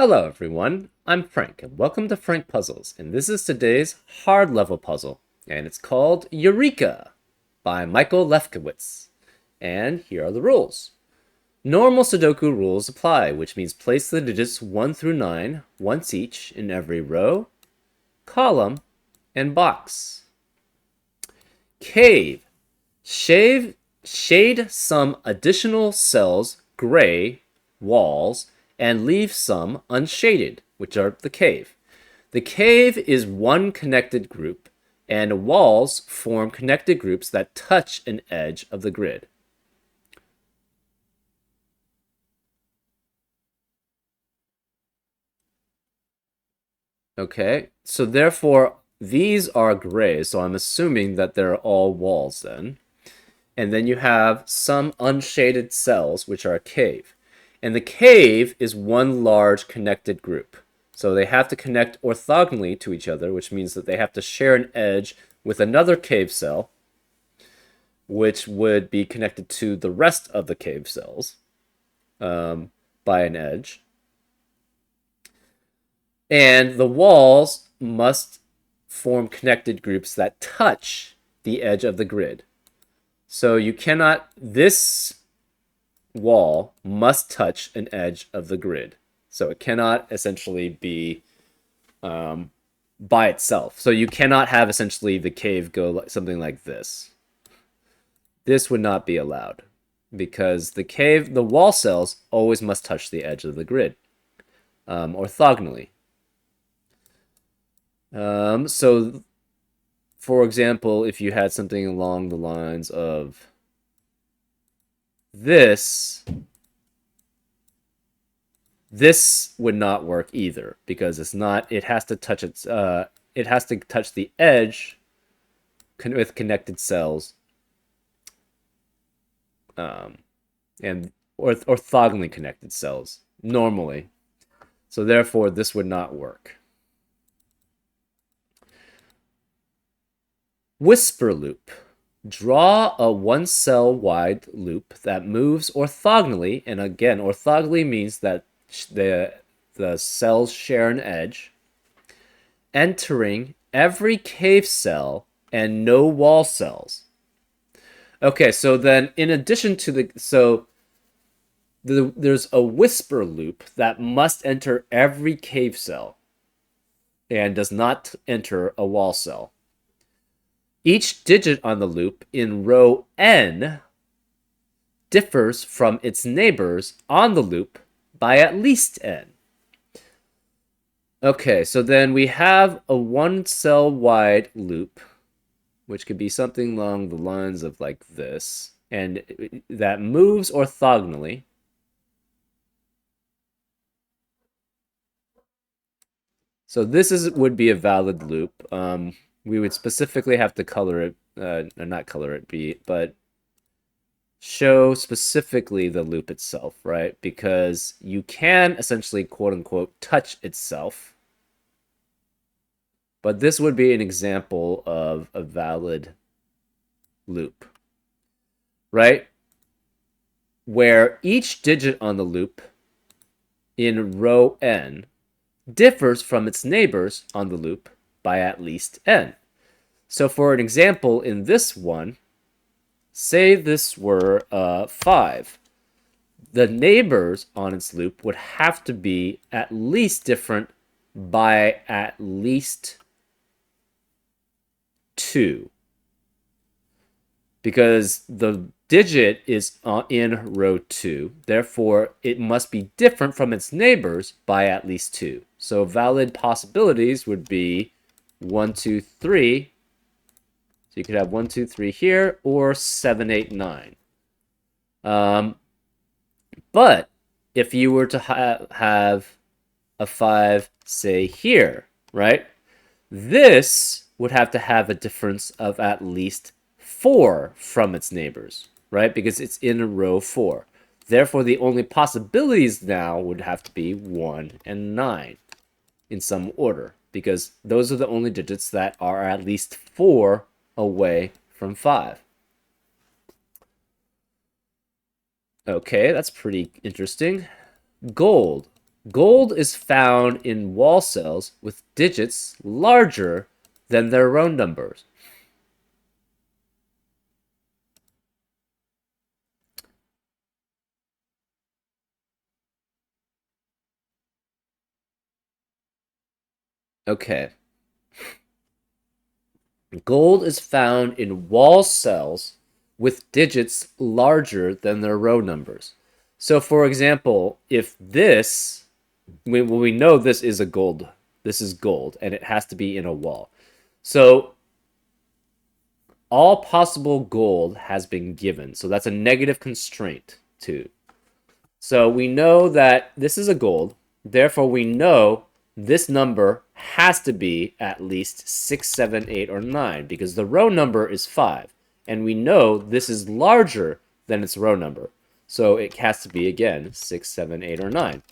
Hello everyone, I'm Frank, and welcome to Frank Puzzles, and this is today's hard level puzzle, and it's called Eureka by Michael Lefkowitz. And here are the rules. Normal Sudoku rules apply, which means place the digits 1 through 9 once each in every row, column, and box. Cave. Shade some additional cells gray, walls, and leave some unshaded, which are the cave. The cave is one connected group, and walls form connected groups that touch an edge of the grid. Okay, so therefore these are gray, so I'm assuming that they're all walls then. And then you have some unshaded cells, which are a cave. And the cave is one large connected group. So they have to connect orthogonally to each other, which means that they have to share an edge with another cave cell, which would be connected to the rest of the cave cells by an edge. And the walls must form connected groups that touch the edge of the grid. So you cannot, this wall must touch an edge of the grid. So it cannot essentially be by itself. So you cannot have essentially the cave go something like this. This would not be allowed because the wall cells always must touch the edge of the grid orthogonally. So for example, if you had something along the lines of this would not work either because it has to touch the edge with connected cells and orthogonally connected cells normally. So therefore this would not work. Whisper loop. Draw a one cell wide loop that moves orthogonally, and again, orthogonally means that the cells share an edge, entering every cave cell and no wall cells. Okay, so then in addition to there's a whisper loop that must enter every cave cell and does not enter a wall cell. Each digit on the loop in row n differs from its neighbors on the loop by at least n. Okay, so then we have a one cell wide loop, which could be something along the lines of like this, and that moves orthogonally. So this would be a valid loop. We would specifically have to color it, not color it, but show specifically the loop itself, right? Because you can essentially, quote unquote, touch itself. But this would be an example of a valid loop, right? Where each digit on the loop in row n differs from its neighbors on the loop by at least n. So for an example in this one, say this were 5. The neighbors on its loop would have to be at least different by at least 2. Because the digit is in row 2, therefore it must be different from its neighbors by at least 2. So valid possibilities would be 1, 2, 3. So you could have 1, 2, 3 here, or 7, 8, 9. But if you were to have a 5, say here, right? This would have to have a difference of at least 4 from its neighbors, right? Because it's in row 4. Therefore, the only possibilities now would have to be 1 and 9 in some order, because those are the only digits that are at least 4 away from 5. Okay, that's pretty interesting. Gold. Gold is found in wall cells with digits larger than their row numbers. Okay. Gold is found in wall cells with digits larger than their row numbers. So, for example, if this, we know this is this is gold, and it has to be in a wall. So, all possible gold has been given. So, that's a negative constraint, too. So, we know that this is a gold. Therefore, we know this number has to be at least 6, 7, 8, or 9 because the row number is 5. And we know this is larger than its row number. So it has to be, again, 6, 7, 8, or 9.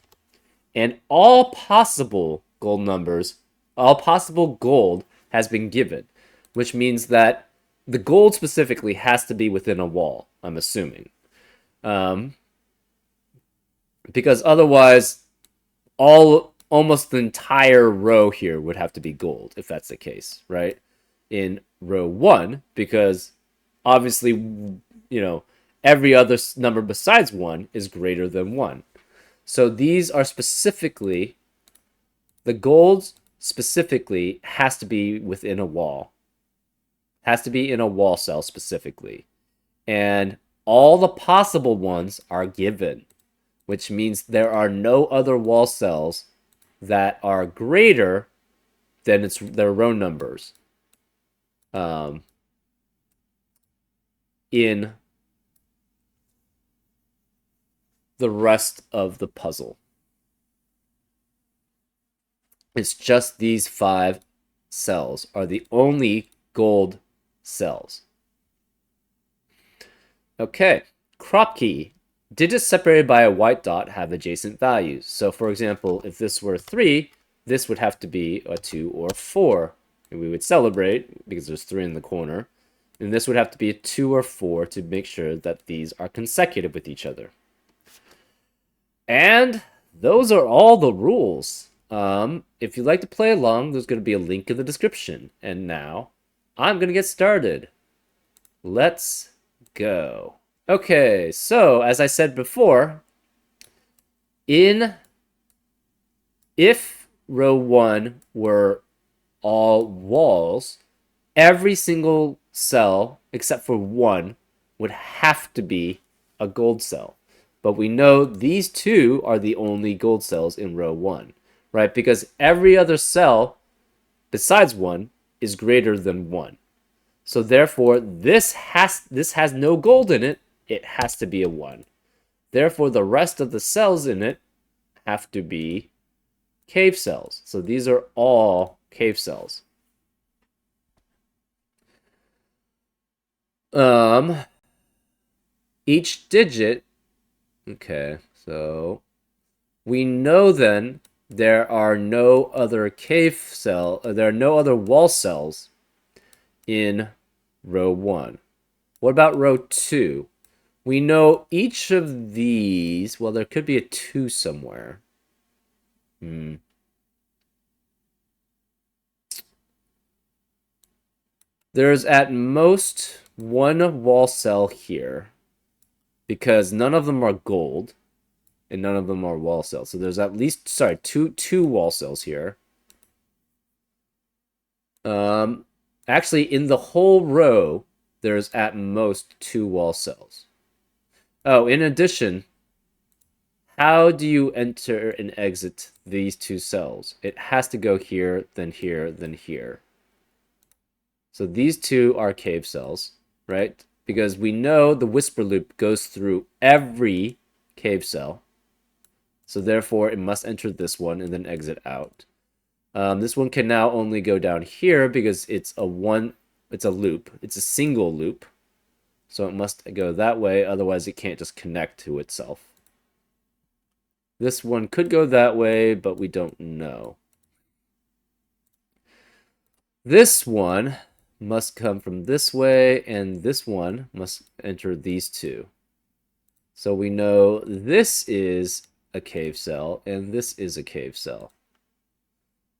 And all possible gold numbers, all possible gold has been given, which means that the gold specifically has to be within a wall, I'm assuming. Because otherwise, almost the entire row here would have to be gold if that's the case, right? In row 1, because obviously, every other number besides 1 is greater than 1. So these are specifically, the gold specifically has to be within a wall. Has to be in a wall cell specifically. And all the possible ones are given, which means there are no other wall cells that are greater than their row numbers in the rest of the puzzle. It's just these 5 cells are the only gold cells. Okay, crop key. Digits separated by a white dot have adjacent values. So for example, if this were 3, this would have to be a 2 or 4. And we would celebrate because there's 3 in the corner. And this would have to be a 2 or 4 to make sure that these are consecutive with each other. And those are all the rules. If you'd like to play along, there's going to be a link in the description. And now, I'm going to get started. Let's go. Okay, so as I said before, if row 1 were all walls, every single cell except for 1 would have to be a gold cell. But we know these 2 are the only gold cells in row 1, right? Because every other cell besides 1 is greater than 1. So therefore, this has no gold in it. It has to be a 1. Therefore, the rest of the cells in it have to be cave cells. So these are all cave cells. Each digit, okay, so we know then there are no other there are no other wall cells in row 1. What about row 2? We know each of these, well, there could be a 2 somewhere. There's at most 1 wall cell here because none of them are gold and none of them are wall cells. So there's at least, two wall cells here. Actually, in the whole row, there's at most 2 wall cells. Oh, in addition, how do you enter and exit these 2 cells? It has to go here, then here, then here. So these 2 are cave cells, right? Because we know the whisper loop goes through every cave cell. So therefore, it must enter this one and then exit out. This one can now only go down here because it's a loop. It's a single loop. So it must go that way, otherwise it can't just connect to itself. This one could go that way, but we don't know. This one must come from this way, and this one must enter these 2. So we know this is a cave cell, and this is a cave cell.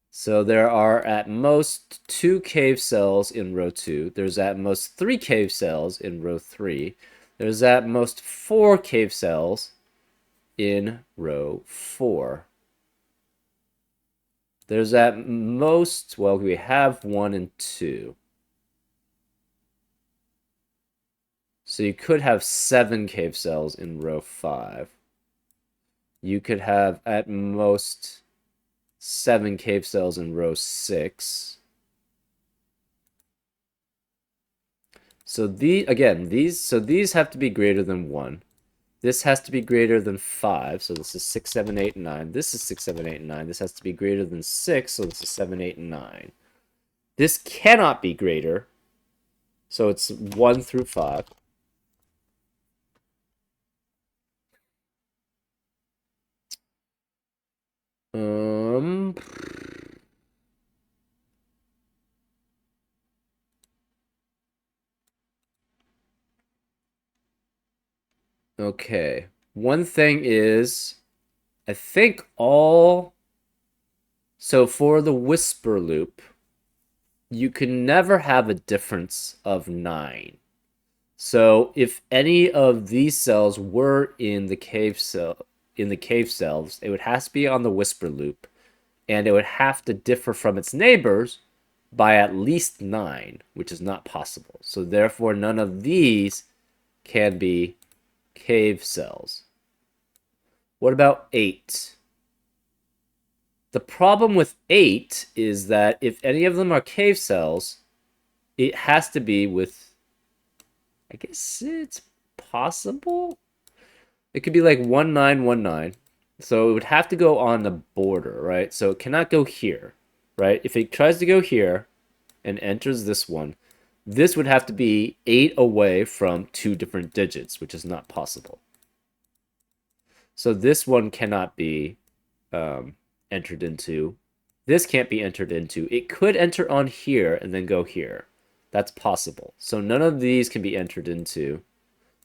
So there are at most 2 cave cells in row 2. There's at most 3 cave cells in row 3. There's at most 4 cave cells in row 4. There's at most, well, we have 1 and 2. So you could have 7 cave cells in row 5. You could have at most 7 cave cells in row 6. So these have to be greater than 1. This has to be greater than 5, so this is 6, 7, 8, 9. This is 6, 7, 8, 9. This has to be greater than 6, so this is 7, 8, 9. This cannot be greater, so it's 1 through 5. Okay. One thing is, I think so for the whisper loop, you can never have a difference of 9. So if any of these cells were in the cave cells, it would have to be on the whisper loop, and it would have to differ from its neighbors by at least 9, which is not possible. So therefore, none of these can be cave cells. What about 8? The problem with 8 is that if any of them are cave cells, it has to be with, I guess it's possible? It could be like 1919. So it would have to go on the border, right? So it cannot go here, right? If it tries to go here and enters this one, this would have to be 8 away from 2 different digits, which is not possible. So this one cannot be entered into. This can't be entered into. It could enter on here and then go here. That's possible. So none of these can be entered into.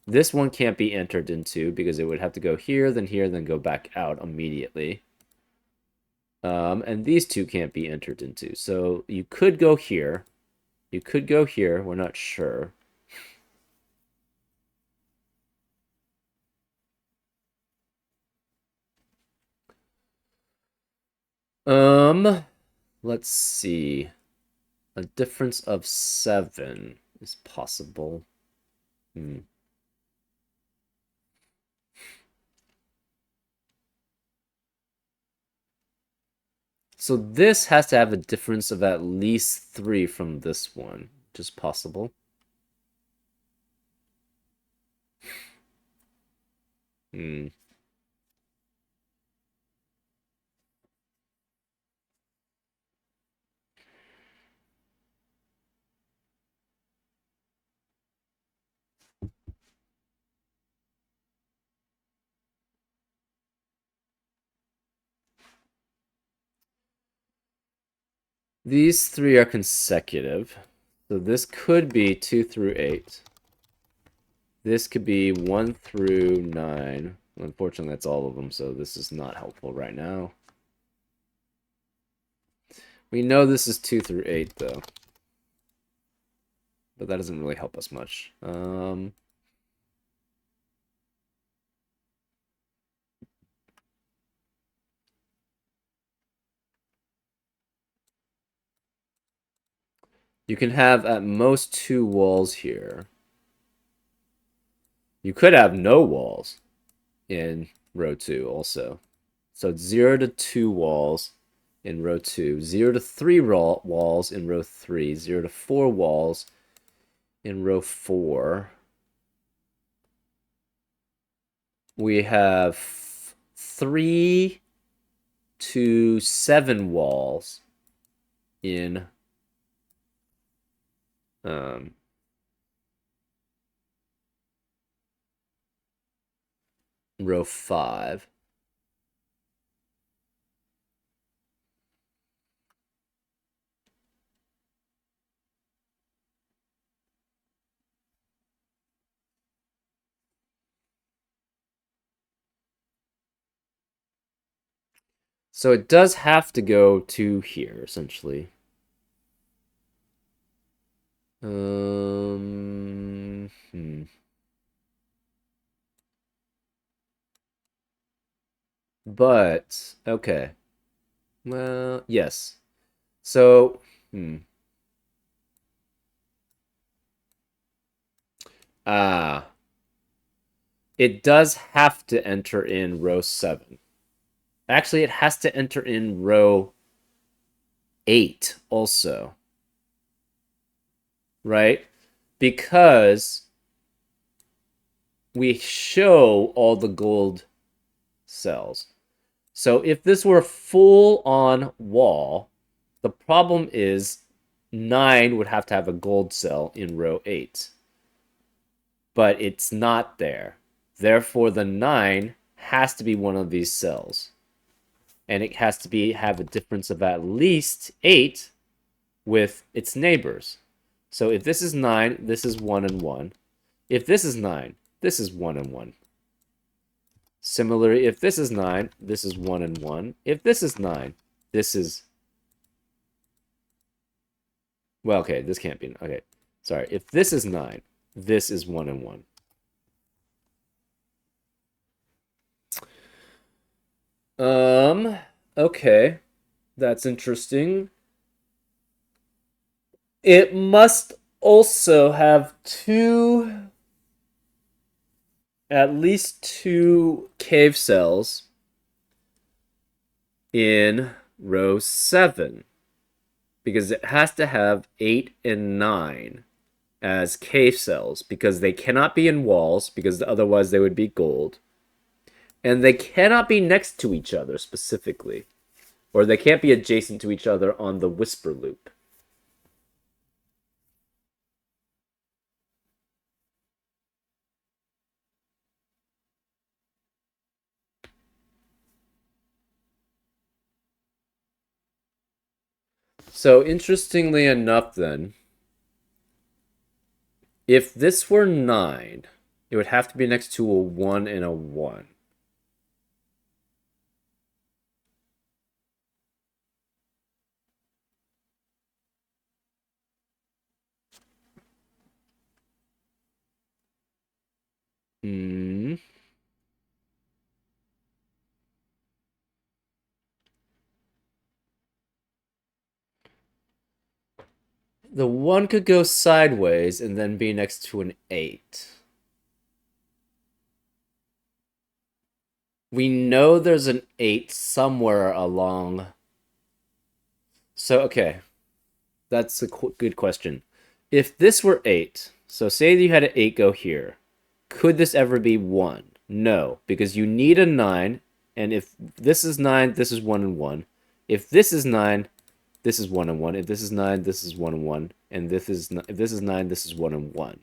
This one can't be entered into because it would have to go here, then go back out immediately. And these two can't be entered into. So you could go here. You could go here. We're not sure. Let's see. A difference of 7 is possible. So this has to have a difference of at least 3 from this one, which is possible. These 3 are consecutive. So this could be 2 through 8. This could be 1 through 9. Unfortunately, that's all of them, so this is not helpful right now. We know this is 2 through 8, though. But that doesn't really help us much. You can have at most 2 walls here. You could have no walls in row 2 also. So it's 0 to 2 walls in row 2, 0 to 3 walls in row 3, 0 to 4 walls in row 4. We have 3 to 7 walls in row 5. So it does have to go to here, essentially. Hmm. But, okay. Well, yes. So, Ah, it does have to enter in row 7. Actually, it has to enter in row 8 also, right? Because we show all the gold cells. So if this were full on wall, the problem is 9 would have to have a gold cell in row 8. But it's not there. Therefore, the 9 has to be one of these cells. And it has to have a difference of at least 8 with its neighbors. So if this is 9, this is 1 and 1. If this is 9, this is 1 and 1. Similarly, if this is 9, this is 1 and 1. If this is 9, this is... Well, okay, this can't be... Okay, sorry. If this is 9, this is 1 and 1. Okay. That's interesting. It must also have at least two cave cells in row 7. Because it has to have 8 and 9 as cave cells. Because they cannot be in walls, because otherwise they would be gold. And they cannot be next to each other specifically. Or they can't be adjacent to each other on the whisper loop. So interestingly enough then, if this were 9, it would have to be next to a 1 and a 1. Hmm. The 1 could go sideways and then be next to an 8. We know there's an 8 somewhere along. So, okay. That's a good question. If this were 8, so say you had an 8 go here, could this ever be 1? No, because you need a 9, and if this is 9, this is 1 and 1. If this is 9, this is 1 and 1. If this is 9, this is 1 and 1. And if this is 9, this is 1 and 1.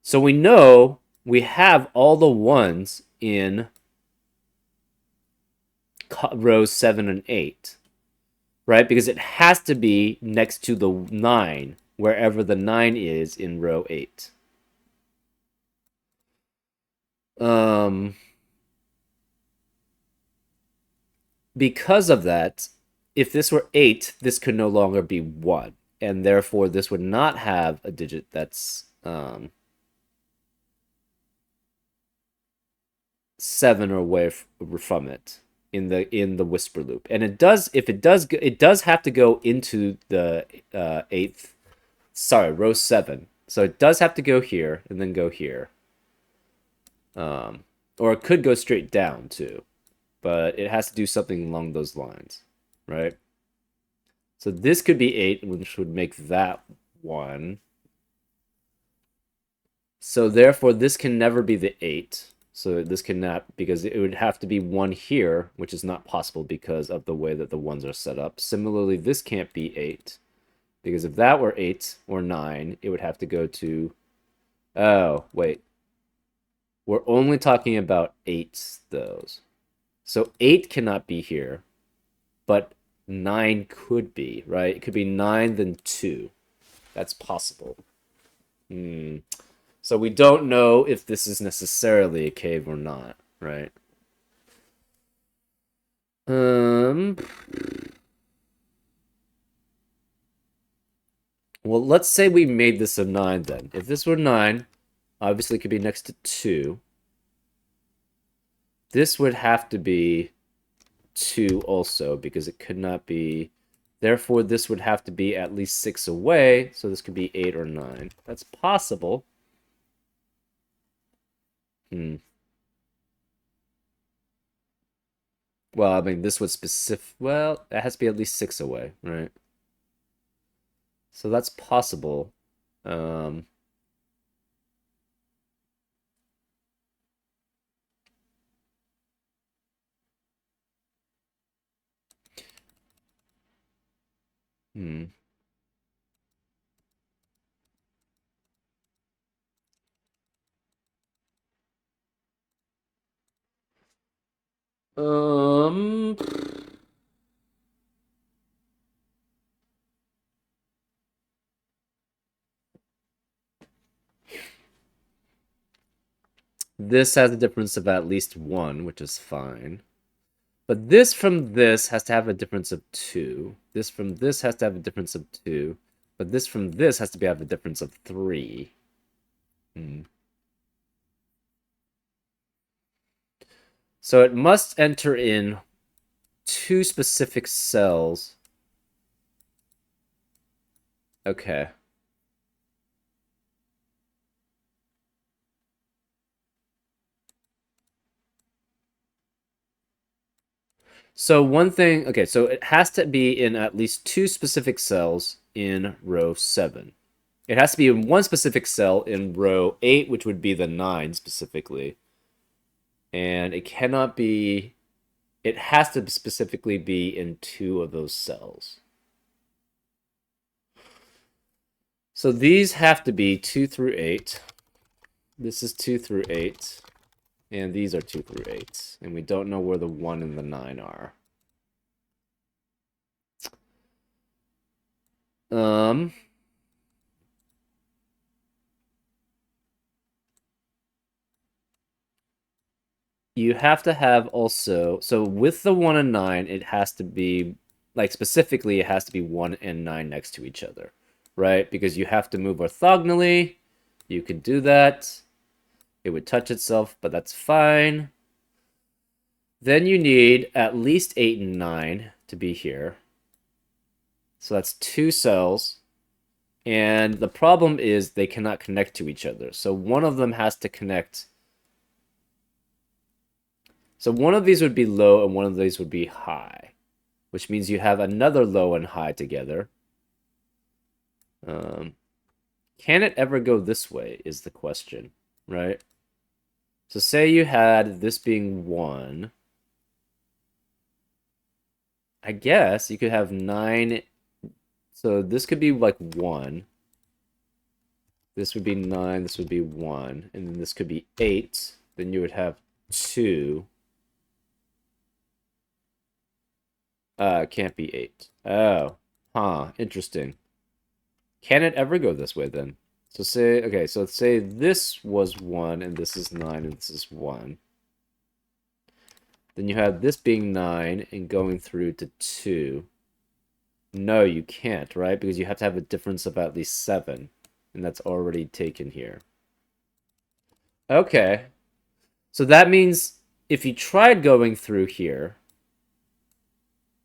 So we know we have all the ones in rows 7 and 8, right? Because it has to be next to the 9, wherever the 9 is in row 8. Because of that, if this were 8, this could no longer be 1. And therefore, this would not have a digit that's 7 away from it in the whisper loop. And it does have to go into the 8th, sorry, row 7. So it does have to go here and then go here. Or it could go straight down too, but it has to do something along those lines, right? So this could be 8, which would make that 1. So therefore, this can never be the 8. So this cannot, because it would have to be 1 here, which is not possible because of the way that the 1s are set up. Similarly, this can't be 8, because if that were 8 or 9, it would have to go to... Oh, wait. We're only talking about 8s, those. So 8 cannot be here, but 9 could be, right? It could be 9, then 2. That's possible. So we don't know if this is necessarily a cave or not, right? Well, let's say we made this a 9 then. If this were 9, obviously it could be next to 2. This would have to be 2 also, because it could not be... Therefore, this would have to be at least 6 away, so this could be 8 or 9. That's possible. Well, I mean, this would specific... Well, it has to be at least 6 away, right? So that's possible. Um, hmm. Um... This has a difference of at least 1, which is fine. But this from this has to have a difference of 2. This from this has to have a difference of 2. But this from this has to have a difference of 3. So it must enter in 2 specific cells. Okay. So one thing, okay, so it has to be in at least 2 specific cells in row 7. It has to be in 1 specific cell in row 8, which would be the 9 specifically. And it cannot be, it has to specifically be in 2 of those cells. So these have to be 2 through 8. This is 2 through 8. And these are 2 through 8. And we don't know where the 1 and the 9 are. You have to have also, so with the 1 and 9, it has to be, like specifically, it has to be 1 and 9 next to each other, right? Because you have to move orthogonally. You could do that. It would touch itself, but that's fine. Then you need at least 8 and 9 to be here. So that's 2 cells. And the problem is they cannot connect to each other. So one of them has to connect. So one of these would be low and one of these would be high, which means you have another low and high together. Can it ever go this way is the question, right? So say you had this being 1. I guess you could have 9. So this could be like 1. This would be 9. This would be 1. And then this could be 8. Then you would have 2. It can't be 8. Oh, huh, interesting. Can it ever go this way then? So say, okay, so let's say this was 1 and this is 9 and this is 1. Then you have this being 9 and going through to 2. No, you can't, right? Because you have to have a difference of at least 7. And that's already taken here. Okay. So that means if you tried going through here,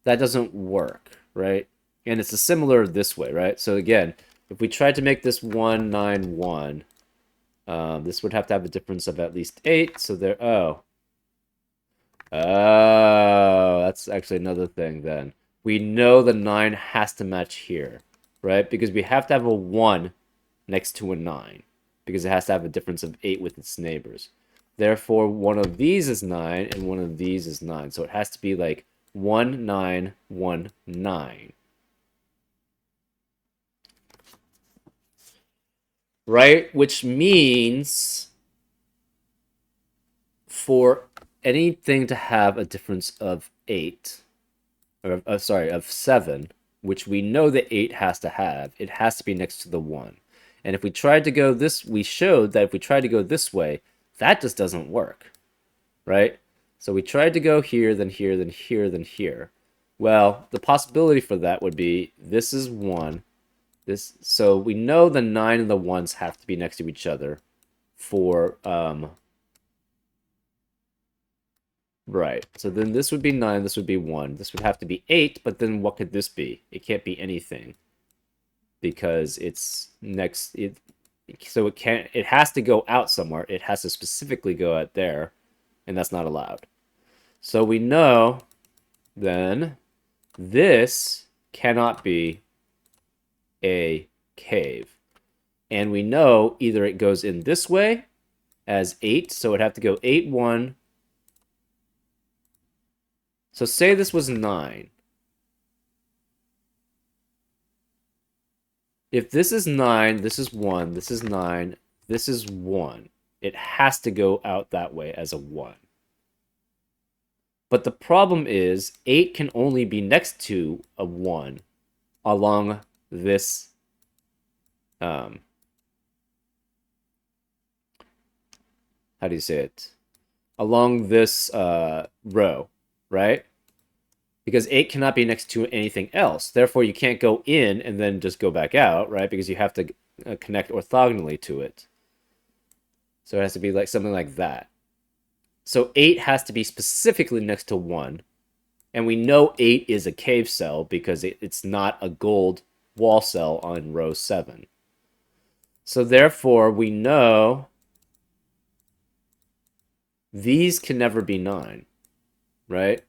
that doesn't work, right? And it's a similar this way, right? So again, if we tried to make this 1, 9, 1, this would have to have a difference of at least 8. So there, oh, that's actually another thing then. We know the 9 has to match here, right? Because we have to have a 1 next to a 9, because it has to have a difference of 8 with its neighbors. Therefore, one of these is 9 and one of these is 9. So it has to be like 1, 9, 1, 9. Right? Which means for anything to have a difference of 8, or sorry, of 7, which we know that 8 has to have, it has to be next to the 1. And if we tried to go this, we showed that if we tried to go this way, that just doesn't work, right? So we tried to go here, then here, then here, then here. Well, the possibility for that would be this is 1. So we know the 9 and the 1s have to be next to each other for right. So then this would be 9, this would be 1. This would have to be 8, but then what could this be? It can't be anything because it's next so it has to go out somewhere. It has to specifically go out there, and that's not allowed. So we know then this cannot be a cave. And we know either it goes in this way as 8, so it'd have to go 8, 1. So say this was 9. If this is 9, this is 1, this is 9, this is 1. It has to go out that way as a 1. But the problem is 8 can only be next to a 1 along this how do you say it? Along this row, right? Because 8 cannot be next to anything else. Therefore, you can't go in and then just go back out, right? Because you have to connect orthogonally to it. So it has to be like something like that. So 8 has to be specifically next to 1. And we know 8 is a cave cell because it's not a gold wall cell on row 7. So therefore, we know these can never be 9, right?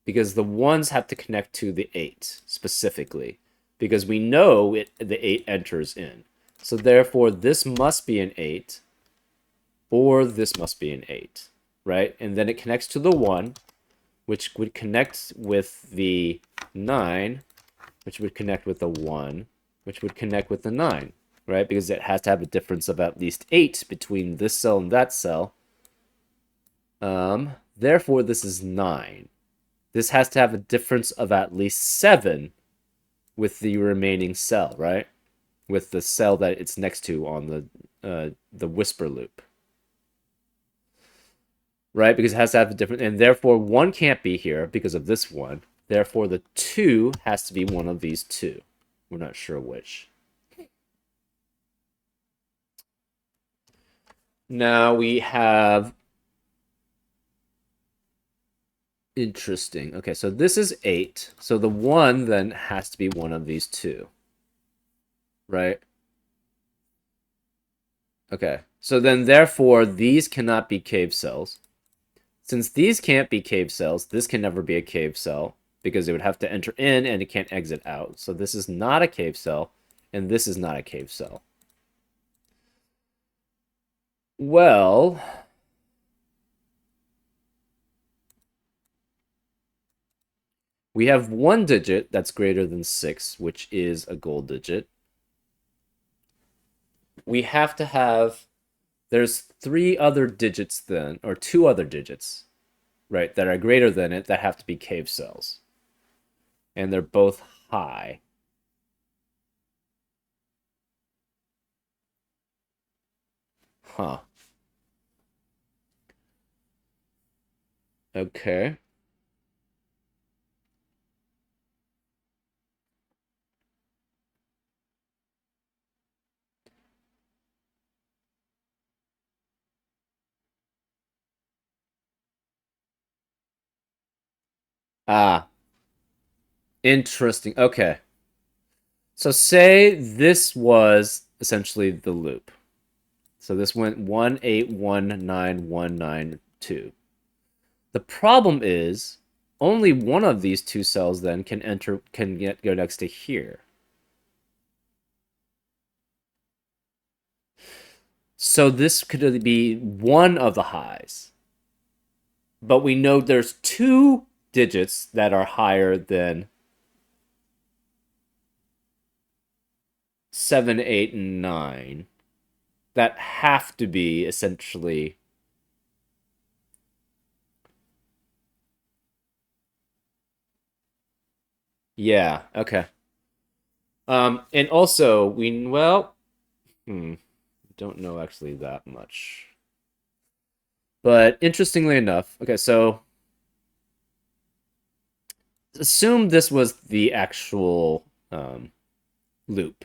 Because the 1s have to connect to the 8 specifically. Because we know the 8 enters in. So therefore, this must be an 8, or this must be an 8, right? And then it connects to the 1, which would connect with the 9, which would connect with the 1, which would connect with the 9, right? Because it has to have a difference of at least 8 between this cell and that cell. Therefore, this is 9. This has to have a difference of at least 7 with the remaining cell, right? With the cell that it's next to on the whisper loop. Right? Because it has to have a different, and therefore 1 can't be here because of this 1. Therefore, the 2 has to be one of these 2. We're not sure which. Now we have... Interesting. Okay, so this is 8. So the 1 then has to be one of these 2. Right? Okay. So then, therefore, these cannot be cave cells. Since these can't be cave cells, this can never be a cave cell because it would have to enter in and it can't exit out. So this is not a cave cell, and this is not a cave cell. Well, we have one digit that's greater than 6, which is a gold digit. We have to have... There's 3 other digits then, or 2 other digits, right, that are greater than it that have to be cave cells. And they're both high. Huh. Okay. Ah, interesting. Okay. So say this was essentially the loop. So this went 1, 8, 1, 9, 1, 9, 2. The problem is only one of these 2 cells then can go next to here. So this could be one of the highs. But we know there's 2 digits that are higher than 7, 8, and 9 that have to be essentially... Yeah, okay. And also, don't know actually that much. But interestingly enough, okay, so assume this was the actual loop.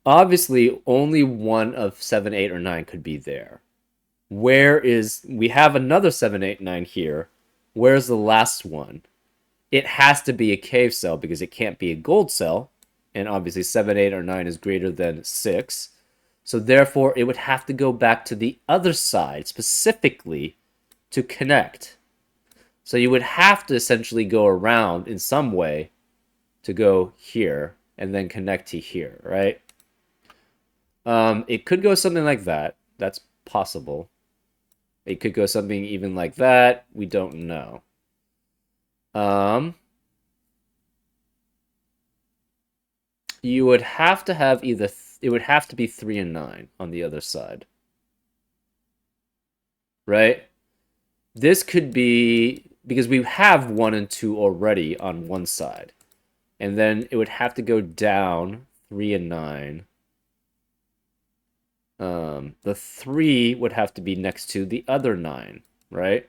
Obviously, only one of 7, 8, or 9 could be there. We have another 7, 8, 9 here. Where's the last one? It has to be a cave cell because it can't be a gold cell. And obviously 7, 8, or 9 is greater than 6. So therefore, it would have to go back to the other side specifically to connect. So you would have to essentially go around in some way to go here and then connect to here, right? It could go something like that. That's possible. It could go something even like that. We don't know. You would have to have it would have to be 3 and 9 on the other side. Right? This could be because we have 1 and 2 already on one side. And then it would have to go down 3 and 9. The 3 would have to be next to the other 9, right?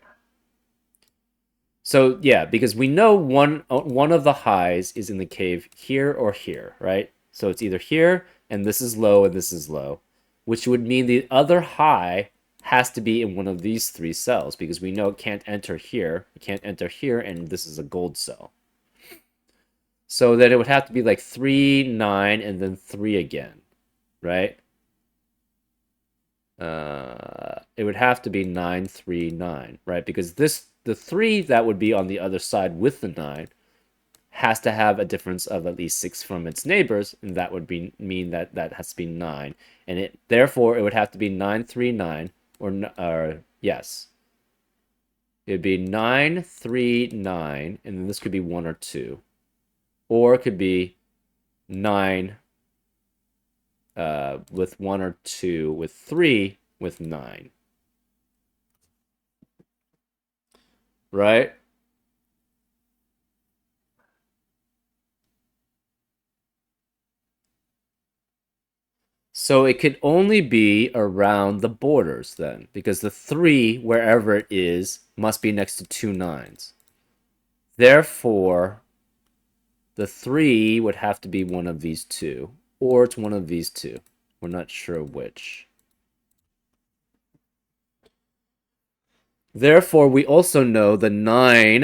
So yeah, because we know one of the highs is in the cave here or here, right? So it's either here and this is low and this is low, which would mean the other high has to be in one of these 3 cells because we know it can't enter here, it can't enter here, and this is a gold cell. So then it would have to be like 3, 9, and then 3 again, right? It would have to be 9, 3, 9, right? Because the 3 that would be on the other side with the 9 has to have a difference of at least 6 from its neighbors, and that would mean that that has to be 9. And therefore it would have to be 9, 3, 9, or yes. It would be 9, 3, 9, and then this could be 1 or 2. Or it could be 9 with 1 or 2, with 3, with 9. Right? So it could only be around the borders then, because the 3, wherever it is, must be next to 2 9s. Therefore, the 3 would have to be one of these 2, or it's one of these 2. We're not sure which. Therefore, we also know the 9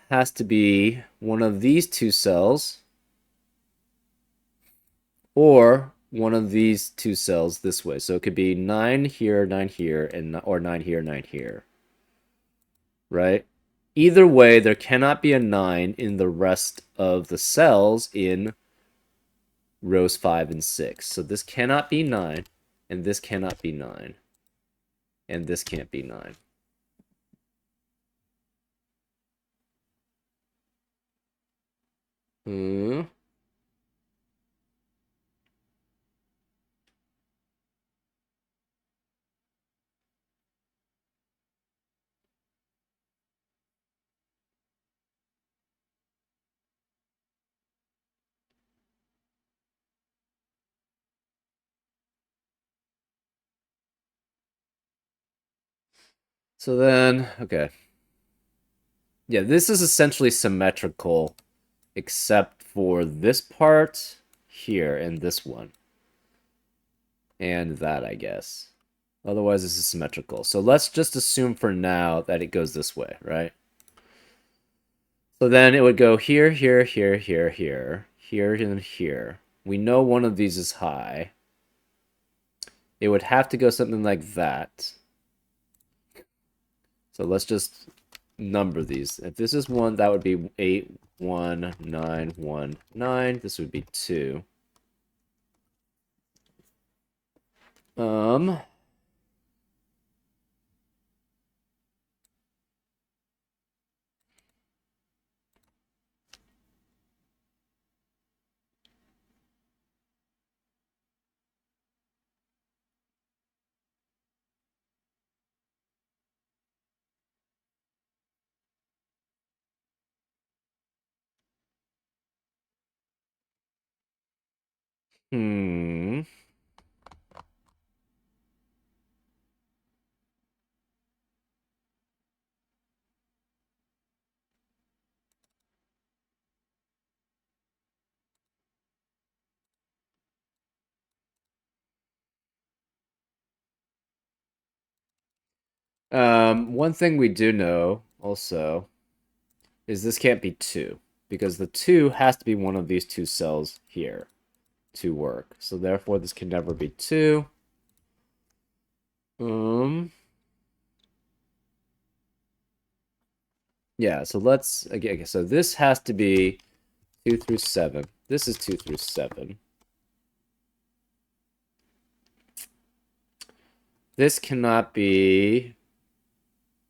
has to be one of these 2 cells, or one of these 2 cells this way. So it could be 9 here, and or 9 here, 9 here. Right? Either way, there cannot be a 9 in the rest of the cells in rows 5 and 6. So this cannot be 9, and this cannot be 9, and this can't be 9. Hmm. So then, okay. Yeah, this is essentially symmetrical, except for this part here and this one. And that, I guess. Otherwise, this is symmetrical. So let's just assume for now that it goes this way, right? So then it would go here, here, here, here, here, here, and here. We know one of these is high. It would have to go something like that. So let's just number these. If this is 1, that would be 8, 1, 9, 1, 9. This would be 2. Um, hmm. One thing we do know also is this can't be 2 because the 2 has to be one of these two cells here to work. So therefore this can never be 2. Yeah, so let's again, so this has to be 2 through 7. This is 2 through 7. This cannot be,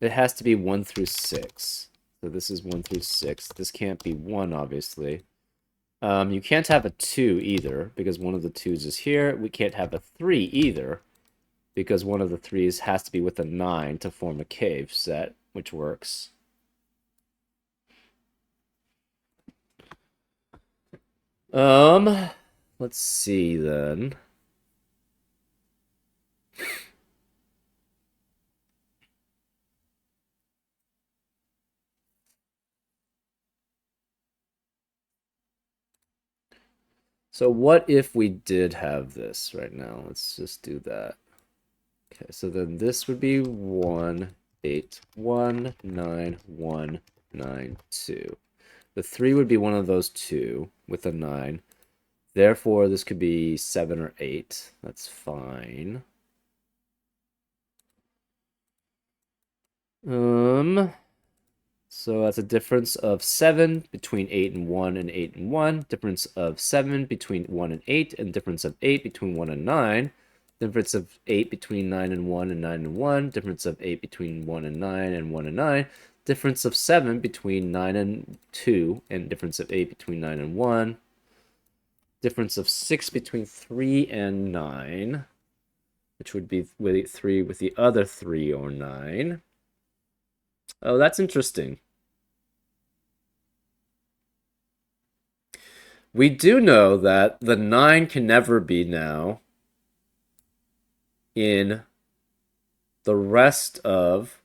it has to be 1 through 6. So this is 1 through 6. This can't be 1, obviously. You can't have a 2 either, because one of the 2's is here. We can't have a 3 either, because one of the 3's has to be with a 9 to form a cave set, which works. Let's see then. So what if we did have this right now? Let's just do that. Okay, so then this would be 1, 8, 1, 9, 1, 9, 2. The 3 would be one of those 2 with a 9. Therefore, this could be 7 or 8. That's fine. So that's a difference of 7 between 8 and 1 and 8 and 1. Difference of 7 between 1 and 8, and difference of 8 between 1 and 9. Difference of 8 between 9 and 1 and 9 and 1. Difference of 8 between 1 and 9 and 1 and 9. Difference of 7 between 9 and 2, and difference of 8 between 9 and 1. Difference of 6 between 3 and 9, which would be with 3 with the other 3 or 9. Oh, that's interesting. We do know that the 9 can never be now in the rest of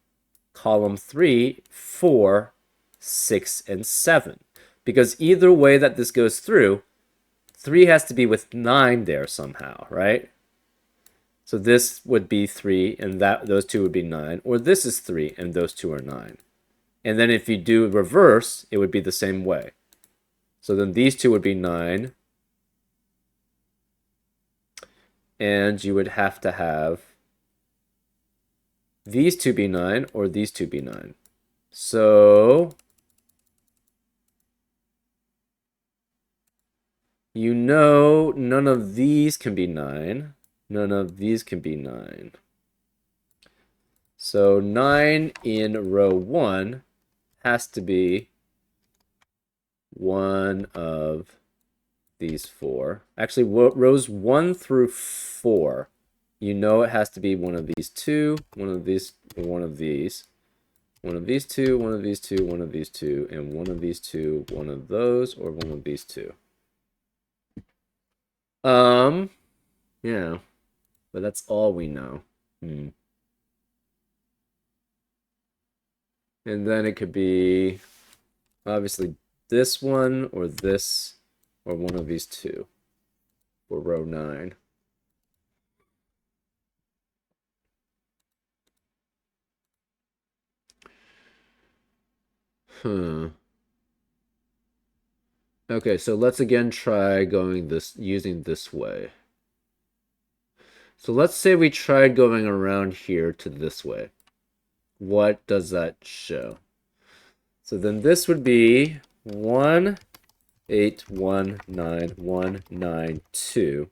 column 3, 4, 6, and 7. Because either way that this goes through, 3 has to be with 9 there somehow, right? So this would be 3, and those two would be 9. Or this is 3, and those two are 9. And then if you do reverse, it would be the same way. So then these two would be 9. And you would have to have these two be 9 or these two be 9. So you know none of these can be 9. None of these can be 9. So 9 in row 1 has to be one of these 4. Actually, rows 1 through 4, you know it has to be one of these 2, one of these, or one of these. One of these 2, one of these 2, one of these 2, and one of these 2, one of those, or one of these 2. Yeah. But that's all we know. And then it could be obviously this one or this or one of these 2 for row 9. Okay, so let's again try using this way. So let's say we tried going around here to this way. What does that show? So then this would be 1, 8, 1, 9, 1, 9, 2.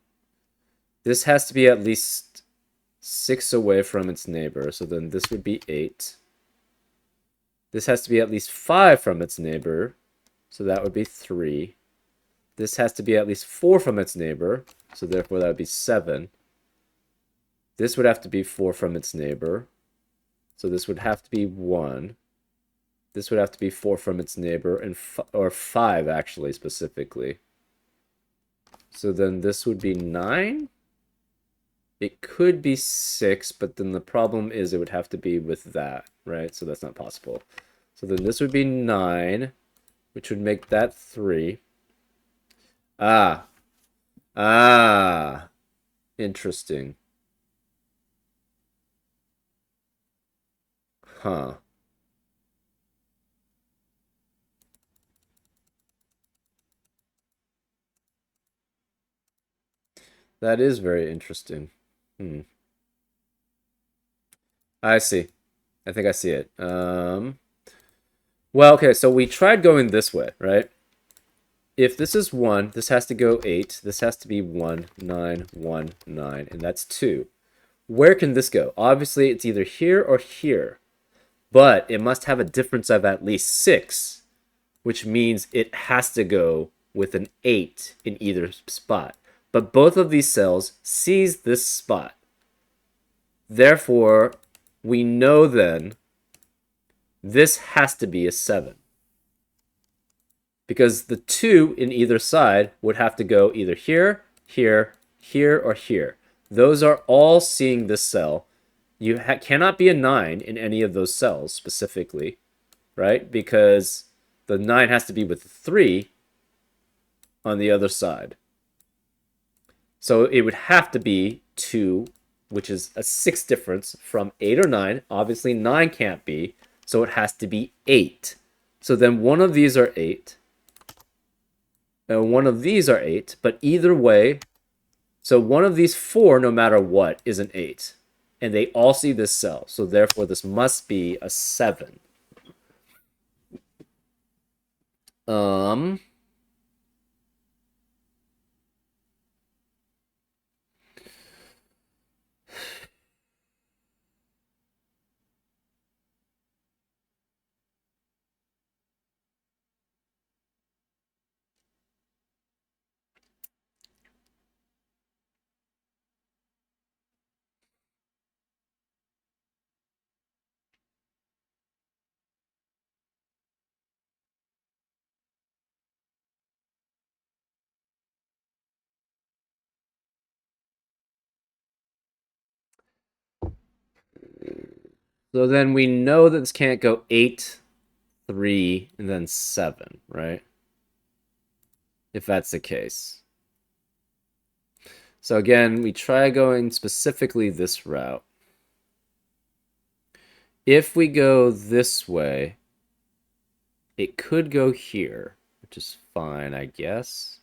This has to be at least 6 away from its neighbor. So then this would be 8. This has to be at least 5 from its neighbor. So that would be 3. This has to be at least 4 from its neighbor. So therefore that would be 7. This would have to be 4 from its neighbor. So this would have to be 1. This would have to be 4 from its neighbor, and or 5 actually specifically. So then this would be 9. It could be 6, but then the problem is it would have to be with that, right? So that's not possible. So then this would be 9, which would make that 3. Interesting. Huh. That is very interesting. Hmm. I see. I think I see it. Well, okay, so we tried going this way, right? If this is 1, this has to go 8. This has to be 1, 9, 1, 9, and that's 2. Where can this go? Obviously, it's either here or here, but it must have a difference of at least 6, which means it has to go with an 8 in either spot. But both of these cells seize this spot. Therefore, we know then this has to be a 7. Because the 2 in either side would have to go either here, here, here, or here. Those are all seeing this cell. You cannot be a 9 in any of those cells specifically, right? Because the 9 has to be with the 3 on the other side. So it would have to be 2, which is a 6 difference from 8 or 9. Obviously, 9 can't be, so it has to be 8. So then one of these are 8. And one of these are 8, but either way, so one of these 4, no matter what, is an 8. And they all see this cell, so therefore this must be a 7. So then we know that this can't go 8, 3, and then 7, right? If that's the case. So again, we try going specifically this route. If we go this way, it could go here, which is fine, I guess.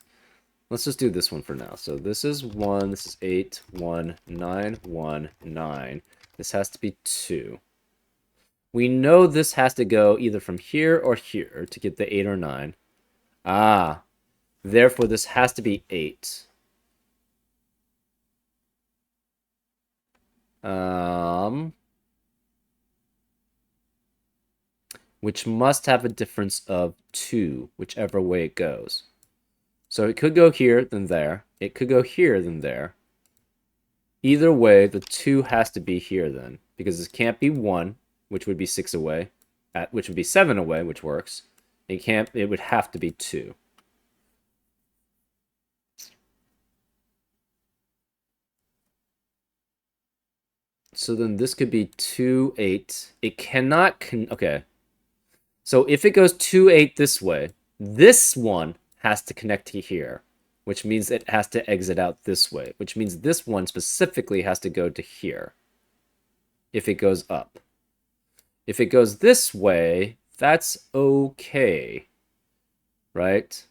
Let's just do this one for now. So this is 1, this is 8, 1, 9, 1, 9. This has to be 2. We know this has to go either from here or here to get the 8 or 9. Ah, therefore this has to be 8. Which must have a difference of 2, whichever way it goes. So it could go here, then there. It could go here, then there. Either way, the 2 has to be here then, because this can't be 1, which would be 6 away, which would be 7 away, which works. It would have to be 2. So then this could be 2, 8. It cannot, okay. So if it goes 2, 8 this way, this one has to connect to here, which means it has to exit out this way, which means this one specifically has to go to here if it goes up. If it goes this way, that's okay, right?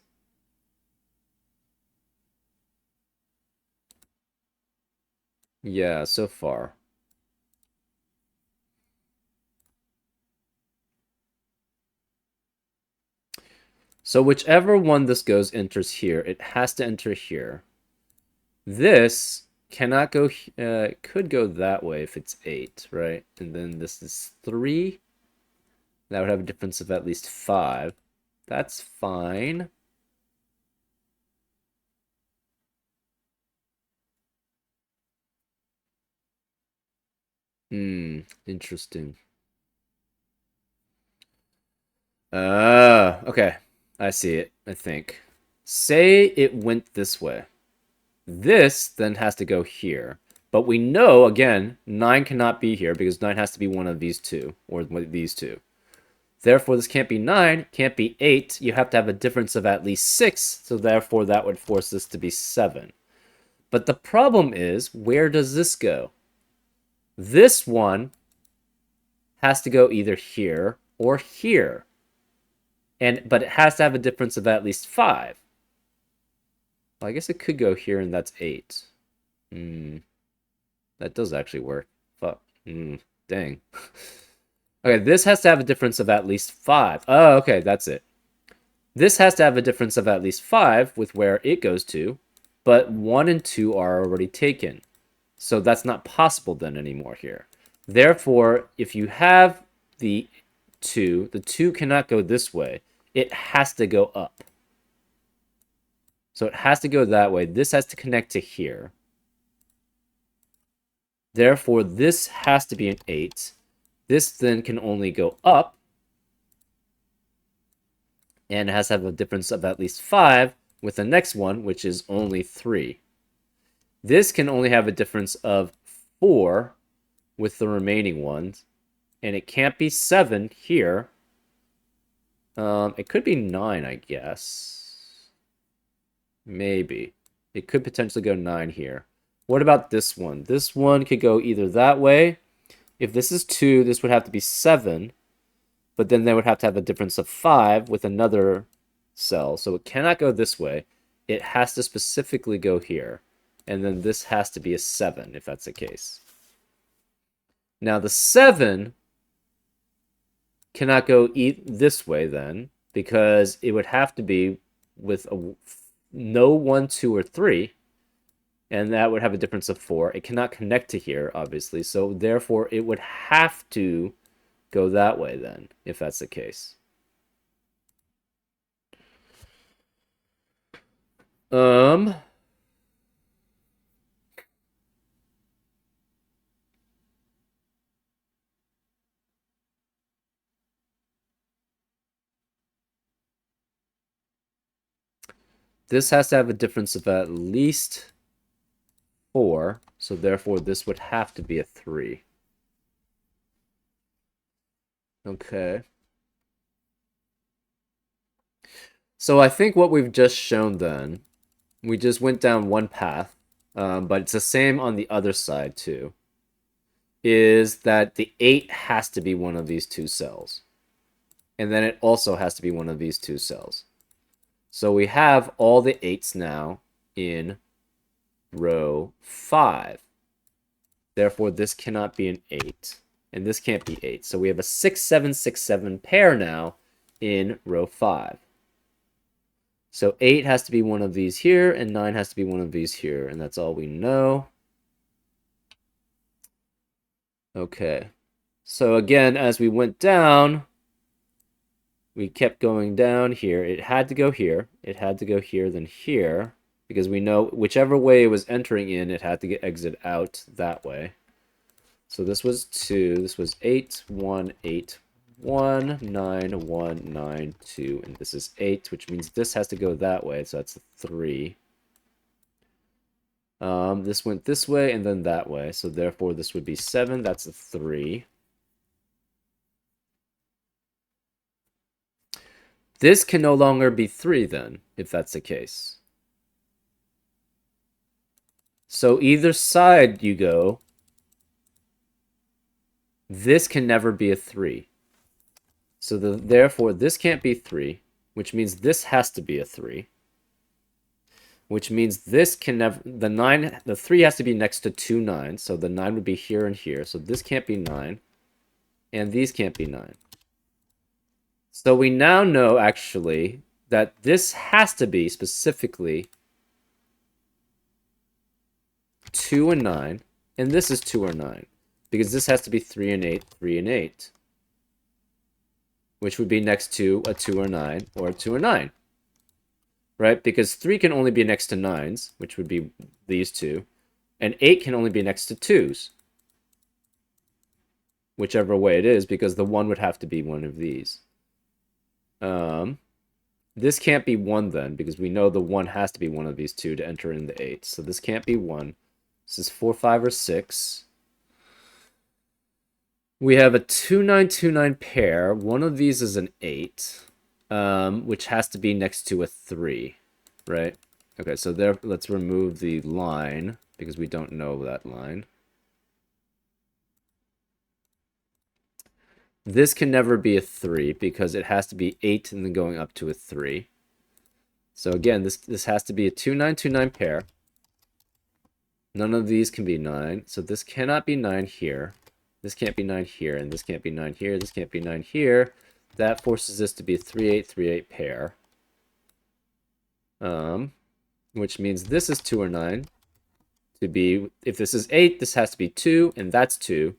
Yeah, so far. So whichever one this goes enters here, it has to enter here. This cannot go, it could go that way if it's 8, right? And then this is 3. That would have a difference of at least 5. That's fine. Interesting. Okay. I see it, I think. Say it went this way. This then has to go here. But we know, again, 9 cannot be here because 9 has to be one of these two, or these two. Therefore, this can't be 9, can't be 8. You have to have a difference of at least 6, so therefore that would force this to be 7. But the problem is, where does this go? This one has to go either here or here. But it has to have a difference of at least 5. Well, I guess it could go here, and that's 8. That does actually work. Fuck. Dang. Okay, this has to have a difference of at least 5. Oh, okay, that's it. This has to have a difference of at least 5 with where it goes to, but 1 and 2 are already taken. So that's not possible then anymore here. Therefore, if you have the 2 cannot go this way. It has to go up. So it has to go that way. This has to connect to here. Therefore, this has to be an 8. This then can only go up. And it has to have a difference of at least 5 with the next one, which is only 3. This can only have a difference of 4 with the remaining ones. And it can't be 7 here. It could be 9, I guess. Maybe. It could potentially go 9 here. What about this one? This one could go either that way. If this is 2, this would have to be 7. But then they would have to have a difference of 5 with another cell. So it cannot go this way. It has to specifically go here. And then this has to be a 7, if that's the case. Now the 7 cannot go this way then, because it would have to be with no 1, 2, or 3. And that would have a difference of 4. It cannot connect to here, obviously. So therefore, it would have to go that way then, if that's the case. This has to have a difference of at least 4, so therefore this would have to be a 3. Okay. So I think what we've just shown then, we just went down one path, but it's the same on the other side too, is that the 8 has to be one of these 2 cells. And then it also has to be one of these 2 cells. So we have all the 8s now in row 5. Therefore, this cannot be an 8. And this can't be 8. So we have a 6, 7, 6, 7 pair now in row 5. So 8 has to be one of these here, and 9 has to be one of these here. And that's all we know. Okay. So again, as we went down, we kept going down here. It had to go here. It had to go here, then here. Because we know whichever way it was entering in, it had to get exit out that way. So this was 2. This was 8, 1, 8, 1, 9, 1, 9, 2. And this is 8, which means this has to go that way. So that's a 3. This went this way and then that way. So therefore, this would be 7. That's a 3. This can no longer be 3 then, if that's the case. So either side you go, this can never be a 3. So therefore, this can't be 3, which means this has to be a 3. Which means this can never, the 3 has to be next to 2 9s, so the 9 would be here and here. So this can't be 9, and these can't be 9. So we now know, actually, that this has to be specifically 2 and 9, and this is 2 or 9, because this has to be 3 and 8, 3 and 8, which would be next to a 2 or 9, or a 2 or 9, right? Because 3 can only be next to 9s, which would be these 2, and 8 can only be next to 2s, whichever way it is, because the 1 would have to be one of these. This can't be 1 then, because we know the 1 has to be one of these 2 to enter in the 8. So this can't be 1. This is 4, 5, or 6. We have a 2, 9, 2, 9 pair. One of these is an 8, which has to be next to a 3, right? Okay, so there, let's remove the line, because we don't know that line. This can never be a 3 because it has to be 8 and then going up to a 3. So again, this has to be a 2, 9, 2, 9 pair. None of these can be 9. So this cannot be 9 here. This can't be 9 here, and this can't be 9 here. This can't be 9 here. That forces this to be a 3, 8, 3, 8 pair. Which means this is 2 or 9. To be, if this is 8, this has to be 2, and that's 2.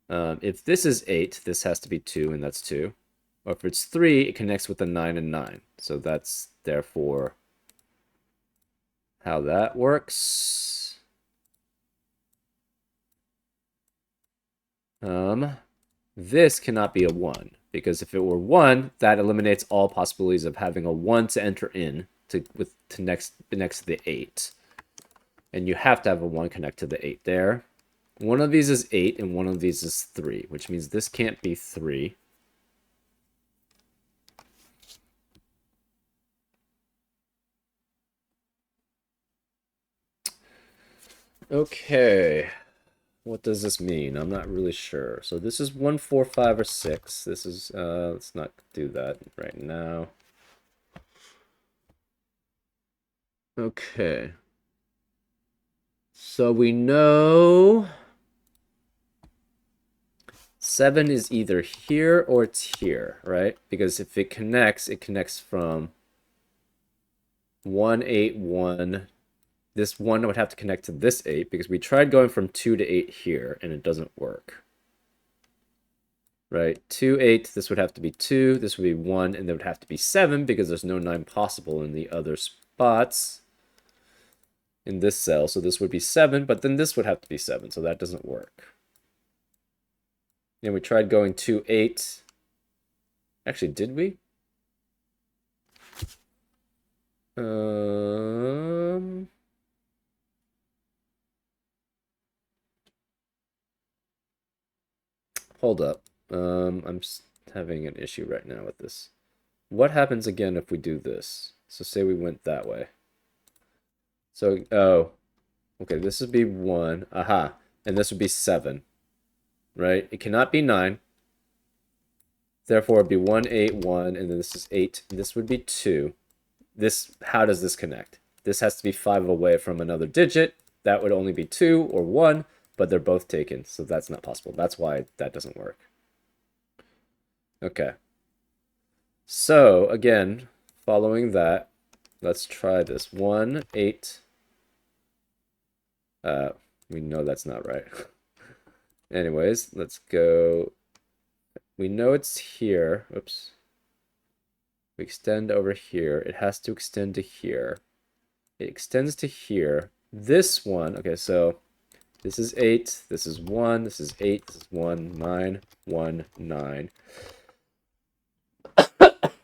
If this is 8, this has to be 2, and that's 2. Or if it's 3, it connects with the 9 and 9. So that's therefore how that works. This cannot be a 1, because if it were 1, that eliminates all possibilities of having a 1 to enter in to next to the 8. And you have to have a 1 connect to the 8 there. One of these is 8, and one of these is 3, which means this can't be 3. Okay. What does this mean? I'm not really sure. So this is 1, 4, 5, or 6. This is, let's not do that right now. Okay. So we know 7 is either here or it's here, right? Because if it connects from 1, 8, 1. This 1 would have to connect to this 8 because we tried going from 2 to 8 here and it doesn't work. Right? 2, 8, this would have to be 2, this would be 1, and there would have to be 7 because there's no 9 possible in the other spots in this cell. So this would be 7, but then this would have to be 7, so that doesn't work. And we tried going 2, 8. Actually, did we? Hold up. I'm having an issue right now with this. What happens again if we do this? So say we went that way. So, oh, okay, this would be 1. Aha. And this would be 7. Right? It cannot be 9. Therefore, it'd be 1, 8, 1, and then this is 8. And this would be 2. How does this connect? This has to be 5 away from another digit. That would only be 2 or 1, but they're both taken, so that's not possible. That's why that doesn't work. Okay. So, again, following that, let's try this. 1, 8. We know that's not right. Anyways, let's go. We know it's here. Oops. We extend over here. It has to extend to here. It extends to here. This one, okay, so this is 8, this is 1, this is 8, this is 1, 9, 1, 9.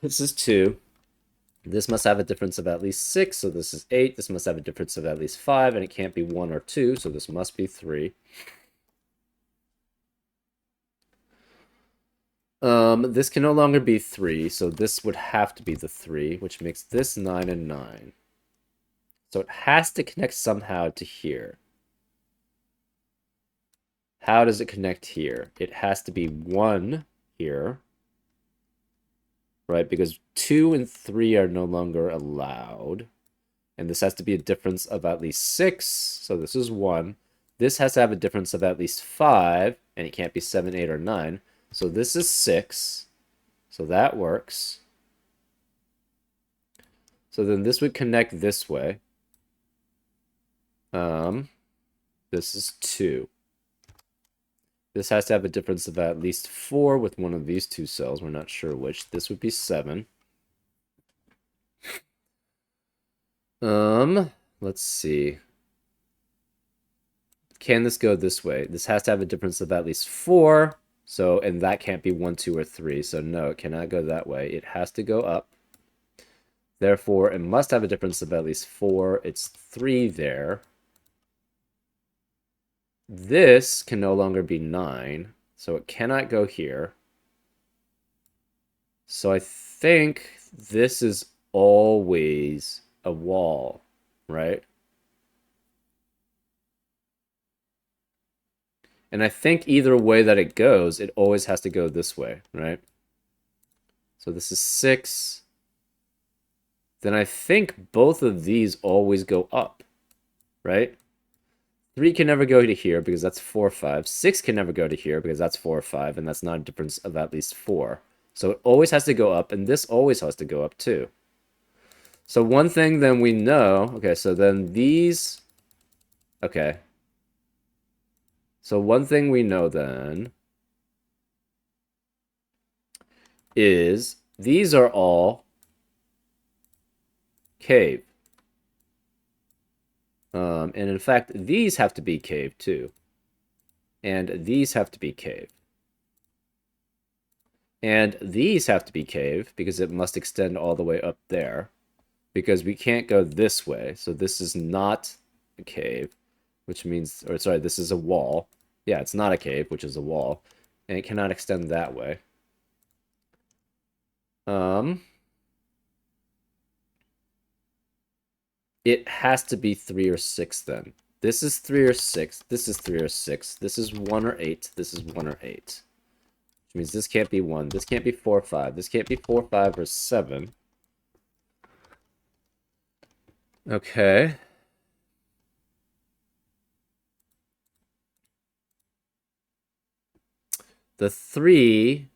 This is 2. This must have a difference of at least 6, so this is 8. This must have a difference of at least 5, and it can't be 1 or 2, so this must be 3. This can no longer be 3, so this would have to be the 3, which makes this 9 and 9. So it has to connect somehow to here. How does it connect here? It has to be 1 here, right? Because 2 and 3 are no longer allowed. And this has to be a difference of at least 6, so this is 1. This has to have a difference of at least 5, and it can't be 7, 8, or 9. So this is 6, so that works. So then this would connect this way. This is 2. This has to have a difference of at least 4 with one of these two cells. We're not sure which. This would be 7. Let's see. Can this go this way? This has to have a difference of at least 4. So, and that can't be 1, 2, or 3. So no, it cannot go that way. It has to go up. Therefore, it must have a difference of at least 4. It's 3 there. This can no longer be 9. So it cannot go here. So I think this is always a wall, right? And I think either way that it goes, it always has to go this way, right? So this is 6. Then I think both of these always go up, right? 3 can never go to here because that's 4, 5. 6 can never go to here because that's 4, 5, and that's not a difference of at least 4. So it always has to go up, and this always has to go up too. So one thing then we know, okay, so then these, okay. So one thing we know then is these are all cave. And in fact, these have to be cave too. And these have to be cave. And these have to be cave because it must extend all the way up there. Because we can't go this way. So this is not a cave, which means, or sorry, this is a wall. Yeah, it's not a cave, which is a wall. And it cannot extend that way. It has to be 3 or 6 then. This is 3 or 6. This is 3 or 6. This is 1 or 8. This is 1 or 8. Which means this can't be 1. This can't be 4 or 5. This can't be 4, 5, or 7. Okay. The 3...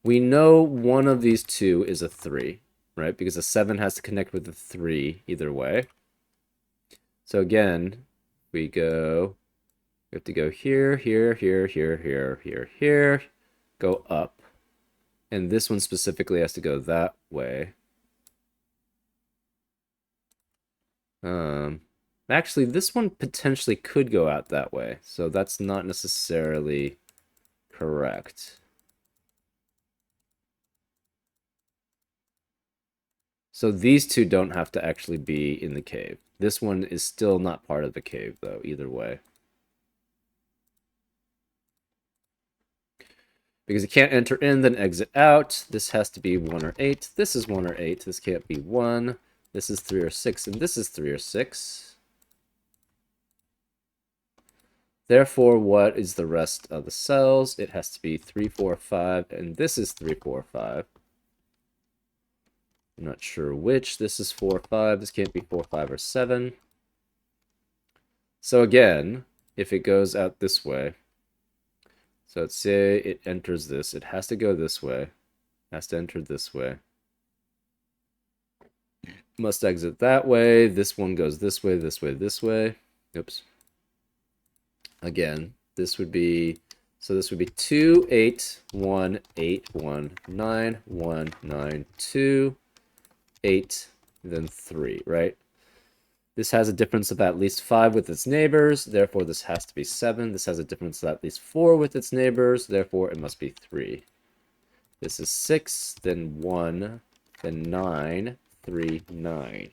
We know one of these two is a 3, right? Because a 7 has to connect with a 3 either way. So again, we have to go here, here, here, here, here, here, here, go up. And this one specifically has to go that way. Actually, this one potentially could go out that way. So that's not necessarily correct. So these two don't have to actually be in the cave. This one is still not part of the cave, though, either way. Because it can't enter in, then exit out. This has to be 1 or 8. This is 1 or 8. This can't be 1. This is 3 or 6, and this is 3 or 6. Therefore, what is the rest of the cells? It has to be 3, 4, 5, and this is 3, 4, 5. I'm not sure which. This is 4, 5. This can't be 4, 5, or 7. So again, if it goes out this way, so let's say it enters this. It has to go this way. It has to enter this way. Must exit that way. This one goes this way, this way, this way. Oops. Again, this would be, so this would be 2, 8, 1, 8, 1, 9, 1, 9, 2, 8, then 3, right? This has a difference of at least 5 with its neighbors, therefore this has to be 7. This has a difference of at least 4 with its neighbors, therefore it must be 3. This is 6, then 1, then 9, 3, 9.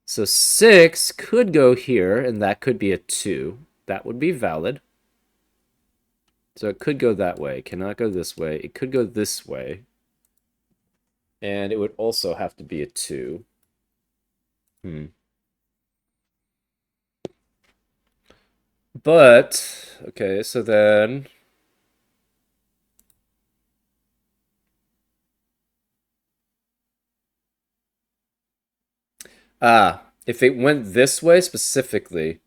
So 6 could go here, and that could be a 2. That would be valid. So it could go that way. It cannot go this way. It could go this way. And it would also have to be a 2. But, okay, so then... if it went this way specifically,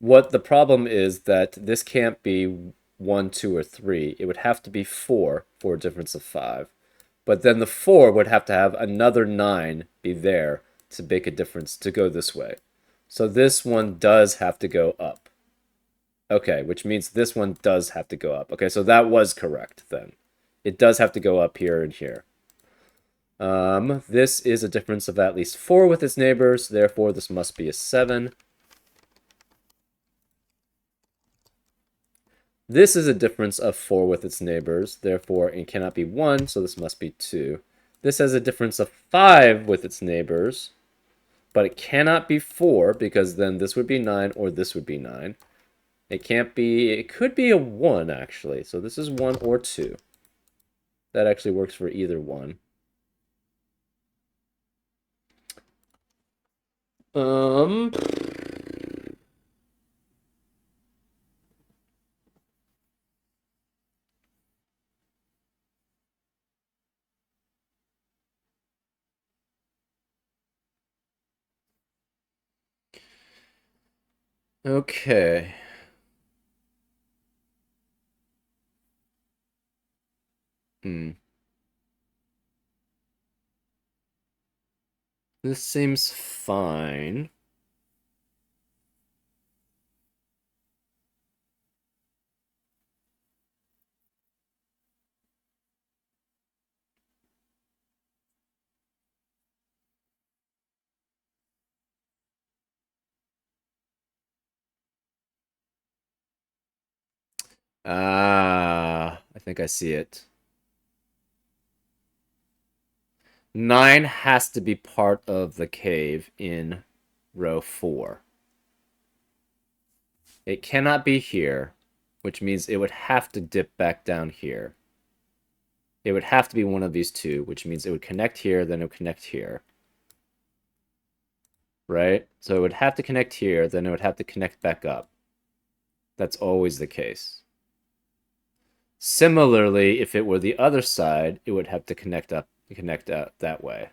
what the problem is that this can't be 1, 2, or 3. It would have to be 4 for a difference of 5. But then the 4 would have to have another 9 be there to make a difference to go this way. So this one does have to go up. Okay, which means this one does have to go up. Okay, so that was correct then. It does have to go up here and here. This is a difference of at least 4 with its neighbors, therefore this must be a 7. This is a difference of 4 with its neighbors, therefore it cannot be 1, so this must be 2. This has a difference of 5 with its neighbors, but it cannot be 4, because then this would be 9, or this would be 9. It can't be, it could be a 1, actually, so this is 1 or 2. That actually works for either one. Um. Okay. Hmm. This seems fine. I think I see it. 9 has to be part of the cave in row 4. It cannot be here, which means it would have to dip back down here. It would have to be one of these two, which means it would connect here, then it would connect here. Right? So it would have to connect here, then it would have to connect back up. That's always the case. Similarly, if it were the other side, it would have to connect out that way.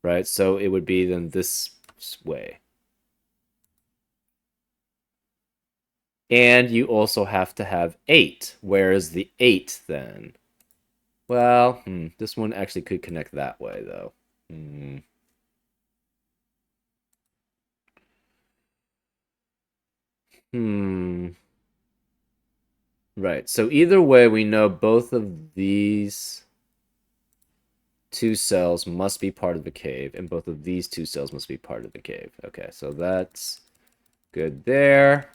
Right? So it would be then this way. And you also have to have 8. Where is the 8 then? Well, this one actually could connect that way, though. Right. So either way, we know both of these two cells must be part of the cave, and both of these two cells must be part of the cave. Okay, so that's good there.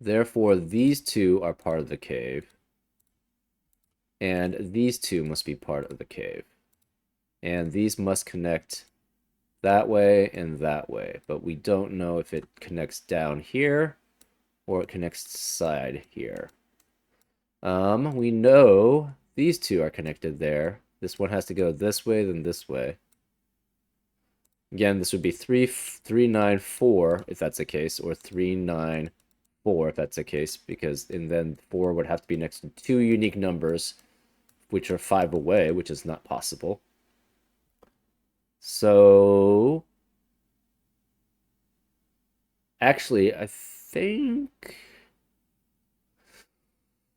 Therefore, these two are part of the cave, and these two must be part of the cave. And these must connect that way and that way, but we don't know if it connects down here or it connects side here. We know these two are connected there. This one has to go this way, then this way. Again, this would be 3, 3, 9, 4 if that's the case, or 3, 9, 4 if that's the case, because and then 4 would have to be next to two unique numbers, which are 5 away, which is not possible. So actually, I think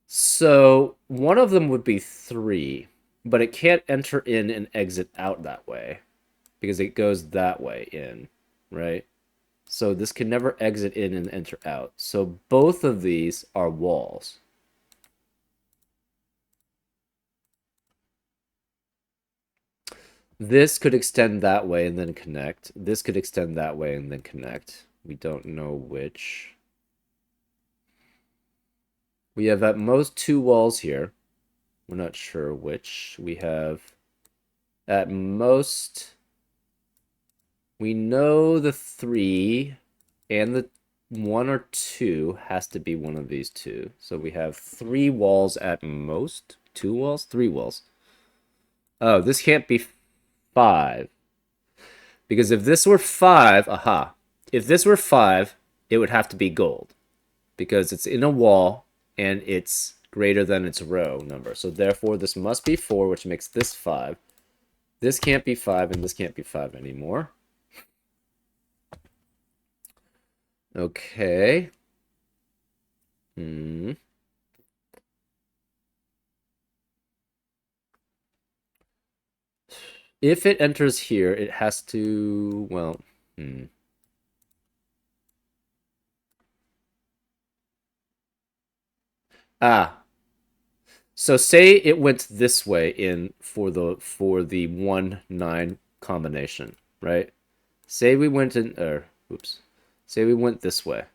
so. One of them would be 3, but it can't enter in and exit out that way because it goes that way in, right? So this can never exit in and enter out. So both of these are walls. This could extend that way and then connect. This could extend that way and then connect. We don't know which. We have at most 2 walls here. We're not sure which. We have at most, we know the 3 and the 1 or 2 has to be one of these two. So we have 3 walls at most. 2 walls? 3 walls. Oh, this can't be 5. Because if this were 5, aha. If this were 5, it would have to be gold. Because it's in a wall and it's greater than its row number. So therefore, this must be 4, which makes this 5. This can't be 5, and this can't be 5 anymore. Okay. If it enters here, it has to, well, Ah. So say it went this way in for the 1-9 combination, right? Say we went in, oops. Say we went this way.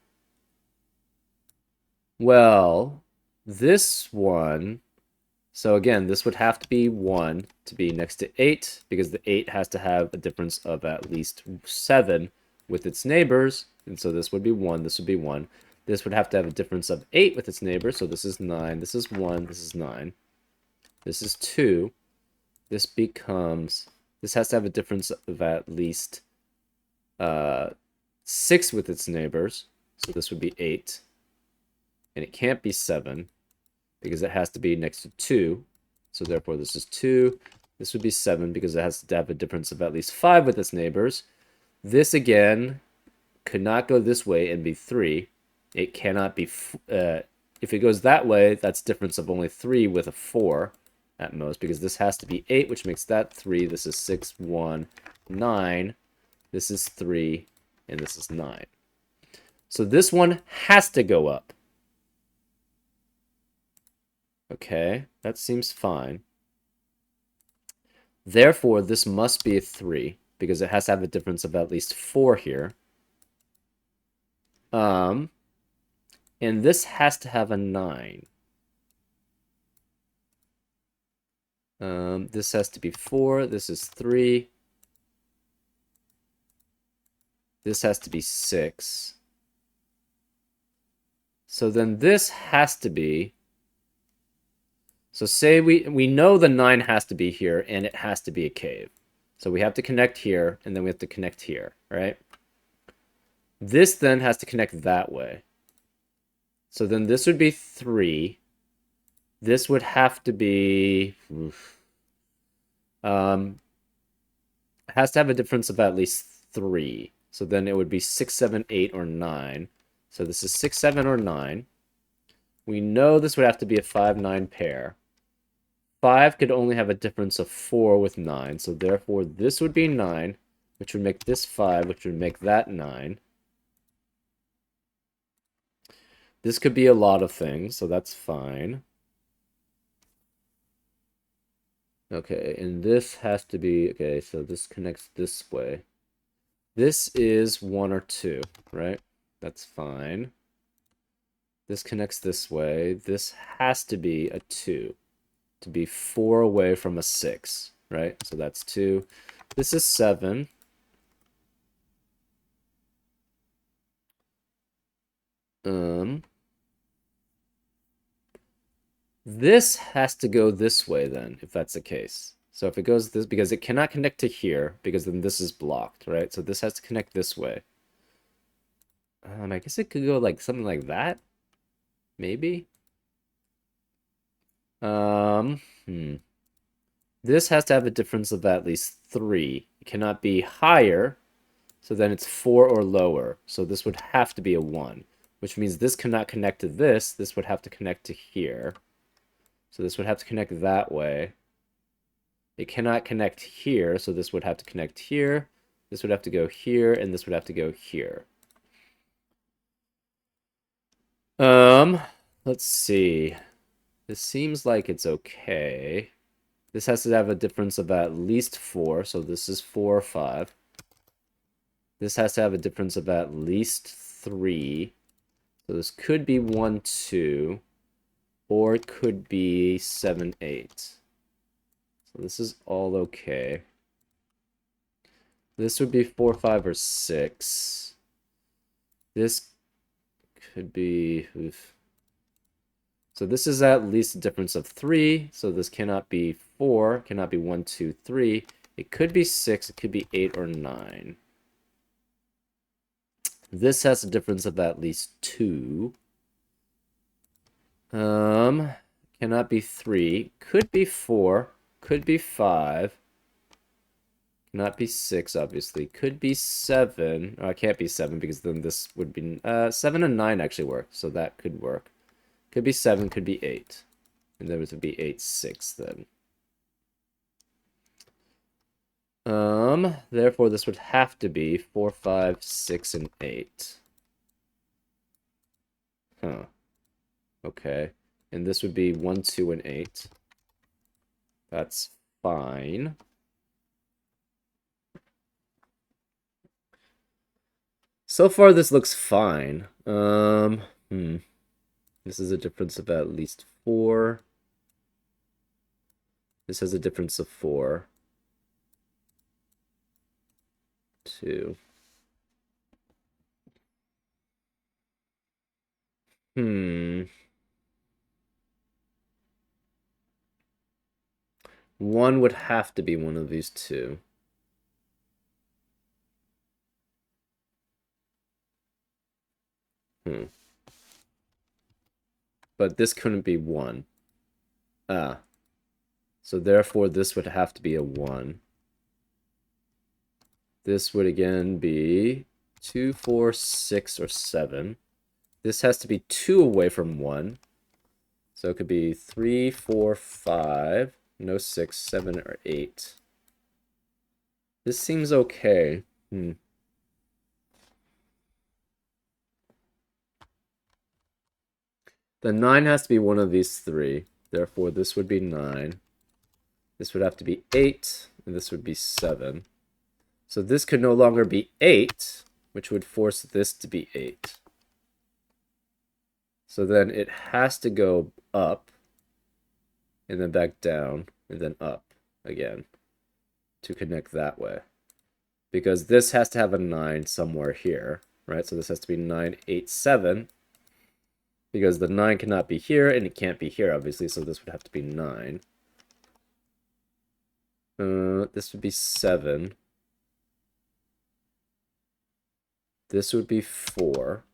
Well, this one, so again, this would have to be 1 to be next to 8, because the 8 has to have a difference of at least 7 with its neighbors, and so this would be 1, this would be 1. This would have to have a difference of 8 with its neighbors, so this is 9, this is 1, this is 9. This is 2. This has to have a difference of at least 6 with its neighbors. So this would be 8. And it can't be 7 because it has to be next to 2. So therefore this is 2. This would be 7 because it has to have a difference of at least 5 with its neighbors. This again could not go this way and be 3. It cannot be, if it goes that way, that's difference of only 3 with a 4 at most, because this has to be 8, which makes that 3. This is 6, 1, 9. This is 3, and this is 9. So this one has to go up. Okay, that seems fine. Therefore, this must be a 3, because it has to have a difference of at least 4 here. And this has to have a 9. This has to be 4. This is 3. This has to be 6. So then this has to be... So say we know the 9 has to be here, and it has to be a cave. So we have to connect here, and then we have to connect here, right? This then has to connect that way. So then this would be 3. This would have to be... has to have a difference of at least 3. So then it would be 6, 7, 8, or 9. So this is 6, 7, or 9. We know this would have to be a 5, 9 pair. 5 could only have a difference of 4 with 9. So therefore this would be 9, which would make this 5, which would make that 9. This could be a lot of things, so that's fine. Okay, and this has to be... Okay, so this connects this way. This is 1 or 2, right? That's fine. This connects this way. This has to be a 2 to be 4 away from a 6, right? So that's 2. This is 7. This has to go this way then, if that's the case. So if it goes this, because it cannot connect to here, because then this is blocked, right? So this has to connect this way. I guess it could go like something like that, maybe. This has to have a difference of at least 3. It cannot be higher, so then it's 4 or lower. So this would have to be a 1, which means this cannot connect to this. This would have to connect to here. So this would have to connect that way. It cannot connect here, so this would have to connect here. This would have to go here, and this would have to go here. Let's see. This seems like it's okay. This has to have a difference of at least 4, so this is 4 or 5. This has to have a difference of at least 3. So this could be 1, 2, or it could be 7, 8. So this is all okay. This would be 4, 5, or 6. This could be... Oof. So this is at least a difference of 3. So this cannot be 4. Cannot be 1, 2, 3. It could be 6. It could be 8 or 9. This has a difference of at least 2. Cannot be 3. Could be 4. Could be 5. Cannot be 6, obviously. Could be 7. Oh, it can't be 7 because then this would be... 7 and 9 actually work, so that could work. Could be 7, could be 8. And then it would be 8, 6 then. Therefore this would have to be 4, 5, 6, and 8. Huh. Okay. And this would be 1, 2, and 8. That's fine. So far this looks fine. This is a difference of at least 4. This has a difference of 4. 2. 1 would have to be one of these two. But this couldn't be 1. Ah. So therefore, this would have to be a 1. This would again be 2, 4, 6, or 7. This has to be 2 away from 1. So it could be 3, 4, 5, no 6, 7, or 8. This seems okay. The 9 has to be one of these three. Therefore, this would be 9. This would have to be 8, and this would be 7. So this could no longer be 8, which would force this to be 8. So then it has to go up, and then back down, and then up again to connect that way. Because this has to have a 9 somewhere here, right? So this has to be 9, 8, 7. Because the 9 cannot be here, and it can't be here, obviously, so this would have to be 9. This would be 7. This would be 4.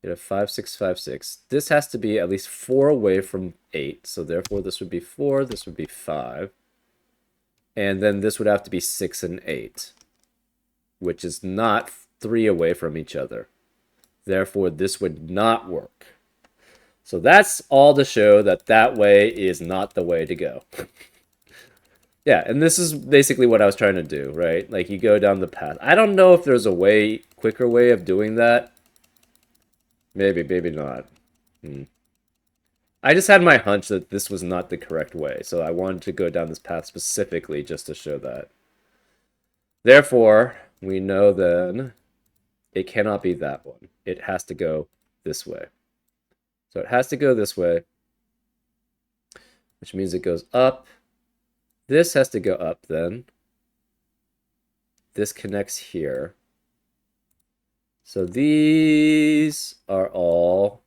You have 5, 6, 5, 6. This has to be at least 4 away from 8, so therefore this would be 4, this would be 5. And then this would have to be 6 and 8, which is not 3 away from each other. Therefore, this would not work. So that's all to show that that way is not the way to go. Yeah, and this is basically what I was trying to do, right? Like, you go down the path. I don't know if there's a quicker way of doing that. Maybe, maybe not. I just had my hunch that this was not the correct way, so I wanted to go down this path specifically just to show that. Therefore, we know then it cannot be that one. It has to go this way. So it has to go this way, which means it goes up. This has to go up then. This connects here. So these are all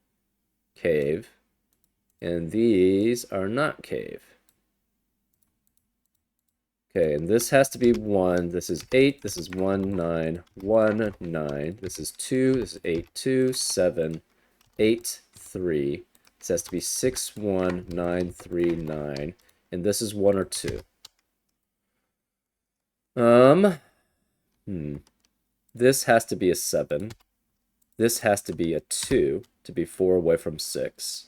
cave, and these are not cave. Okay, and this has to be 1. This is 8. This is 1, 9, 1, 9. This is 2. This is 8, 2, 7, 8, 3. This has to be 6, 1, 9, 3, 9. And this is 1 or 2. This has to be a 7. This has to be a 2 to be 4 away from 6.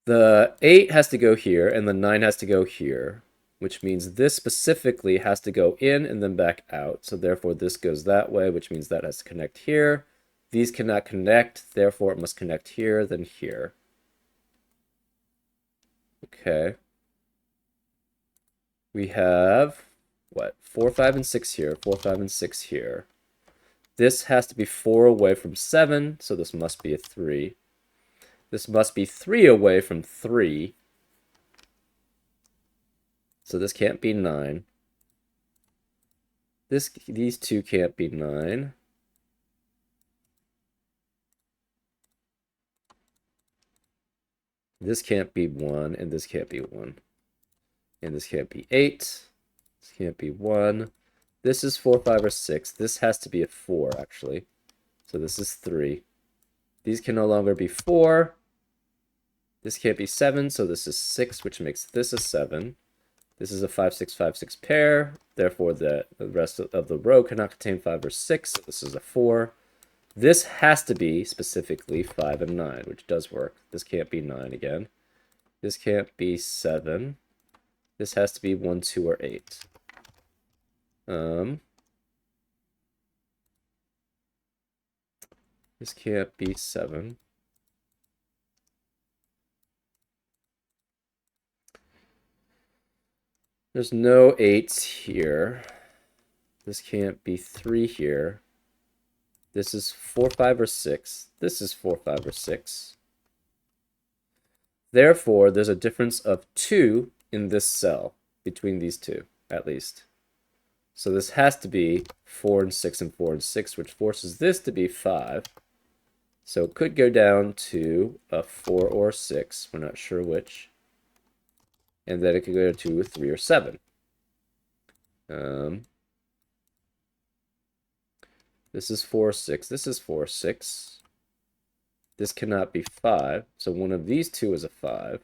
The 8 has to go here, and the 9 has to go here, which means this specifically has to go in and then back out. So therefore, this goes that way, which means that has to connect here. These cannot connect, therefore it must connect here, then here. Okay. We have, what, 4, 5, and 6 here, 4, 5, and 6 here. This has to be 4 away from 7, so this must be a 3. This must be 3 away from 3. So this can't be 9. These two can't be 9. This can't be 1, and this can't be 1. And this can't be 8. This can't be 1. This is 4, 5, or 6. This has to be a 4, actually. So this is 3. These can no longer be 4. This can't be 7, so this is 6, which makes this a 7. This is a 5, 6, 5, 6 pair. Therefore, the rest of the row cannot contain 5 or 6. So this is a 4. This has to be specifically 5 and 9, which does work. This can't be 9 again. This can't be 7. This has to be 1, 2, or 8. This can't be 7. There's no 8s here. This can't be 3 here. This is 4, 5, or 6. This is 4, 5, or 6. Therefore, there's a difference of 2 in this cell between these two, at least. So this has to be 4 and 6 and 4 and 6, which forces this to be 5. So it could go down to a 4 or 6. We're not sure which. And then it could go to a 3 or 7. This is 4, 6. This is 4, 6. This cannot be 5. So one of these two is a 5.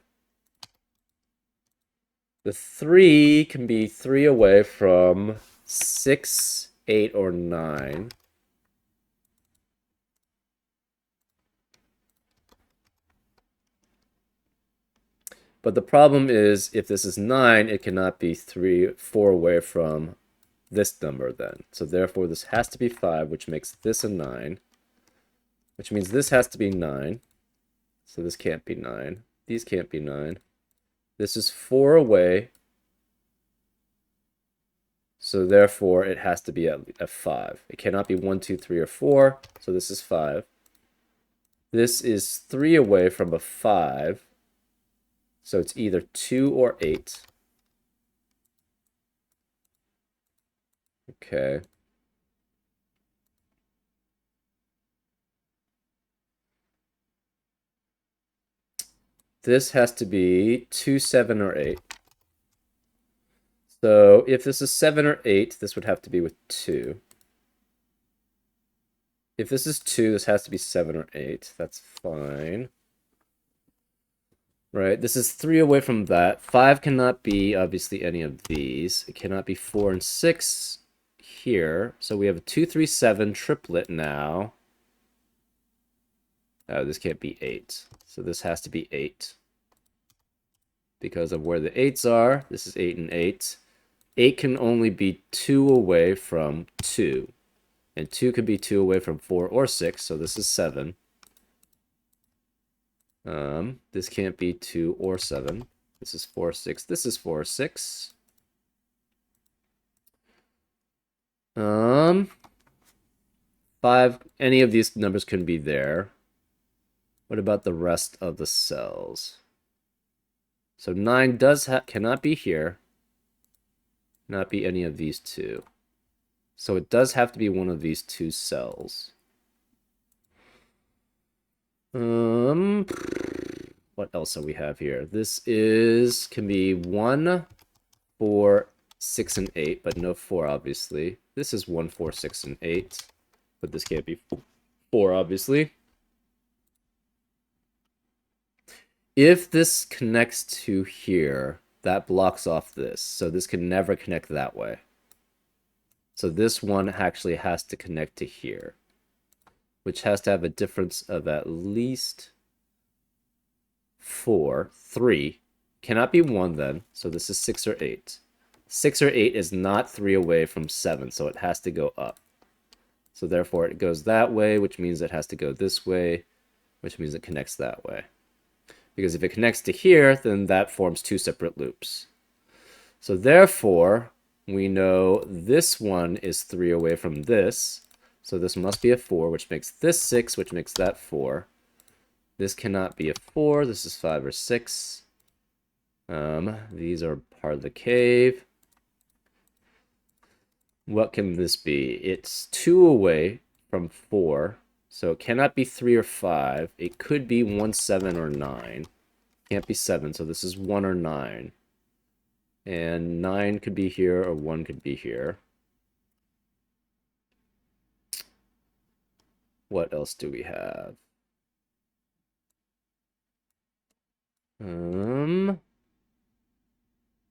The 3 can be 3 away from 6, 8, or 9. But the problem is, if this is 9, it cannot be 3, 4 away from this number then. So therefore, this has to be 5, which makes this a 9. Which means this has to be 9. So this can't be 9. These can't be 9. This is 4 away. So therefore, it has to be a 5. It cannot be 1, 2, 3, or 4. So this is 5. This is 3 away from a 5. So it's either 2 or 8. Okay. This has to be 2, 7, or 8. So if this is 7 or 8, this would have to be with 2. If this is 2, this has to be 7 or 8. That's fine. Right, this is 3 away from that. 5 cannot be, obviously, any of these. It cannot be 4 and 6 here. So we have a 2, 3, 7 triplet now. Oh, this can't be 8. So this has to be 8. Because of where the 8s are. This is 8 and 8. 8 can only be 2 away from 2. And 2 could be 2 away from 4 or 6. So this is 7. This can't be 2 or 7. This is 4, 6. This is 4, 6. 5, any of these numbers can be there. What about the rest of the cells? So 9 cannot be here. Not be any of these two. So it does have to be one of these two cells. What else do we have here? This can be 1, 4, 6, and 8, but no 4, obviously. This is 1, 4, 6, and 8, but this can't be 4, obviously. If this connects to here, that blocks off this, so this can never connect that way. So this one actually has to connect to here, which has to have a difference of at least 4, 3. Cannot be 1 then, so this is 6 or 8. 6 or 8 is not 3 away from 7, so it has to go up. So therefore it goes that way, which means it has to go this way, which means it connects that way. Because if it connects to here, then that forms 2 separate loops. So therefore, we know this one is 3 away from this. So this must be a 4, which makes this 6, which makes that 4. This cannot be a 4. This is 5 or 6. These are part of the cave. What can this be? It's 2 away from 4. So it cannot be 3 or 5. It could be 1, 7, or 9. Can't be 7, so this is 1 or 9. And 9 could be here, or 1 could be here. What else do we have?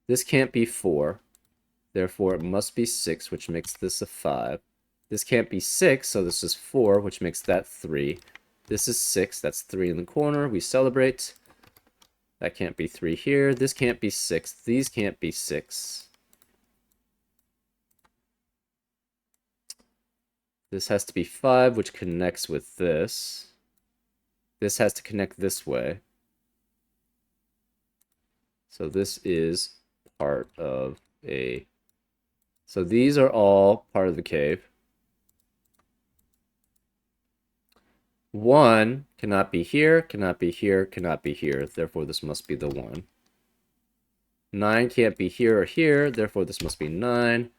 This can't be 4. Therefore, it must be 6, which makes this a 5. This can't be 6, so this is 4, which makes that 3. This is 6, that's 3 in the corner. We celebrate. That can't be 3 here. This can't be 6. These can't be 6. This has to be 5, which connects with this. This has to connect this way. So this is part of a... So these are all part of the cave. 1 cannot be here, cannot be here, cannot be here. Therefore, this must be the 1. 9 can't be here or here. Therefore, this must be 9.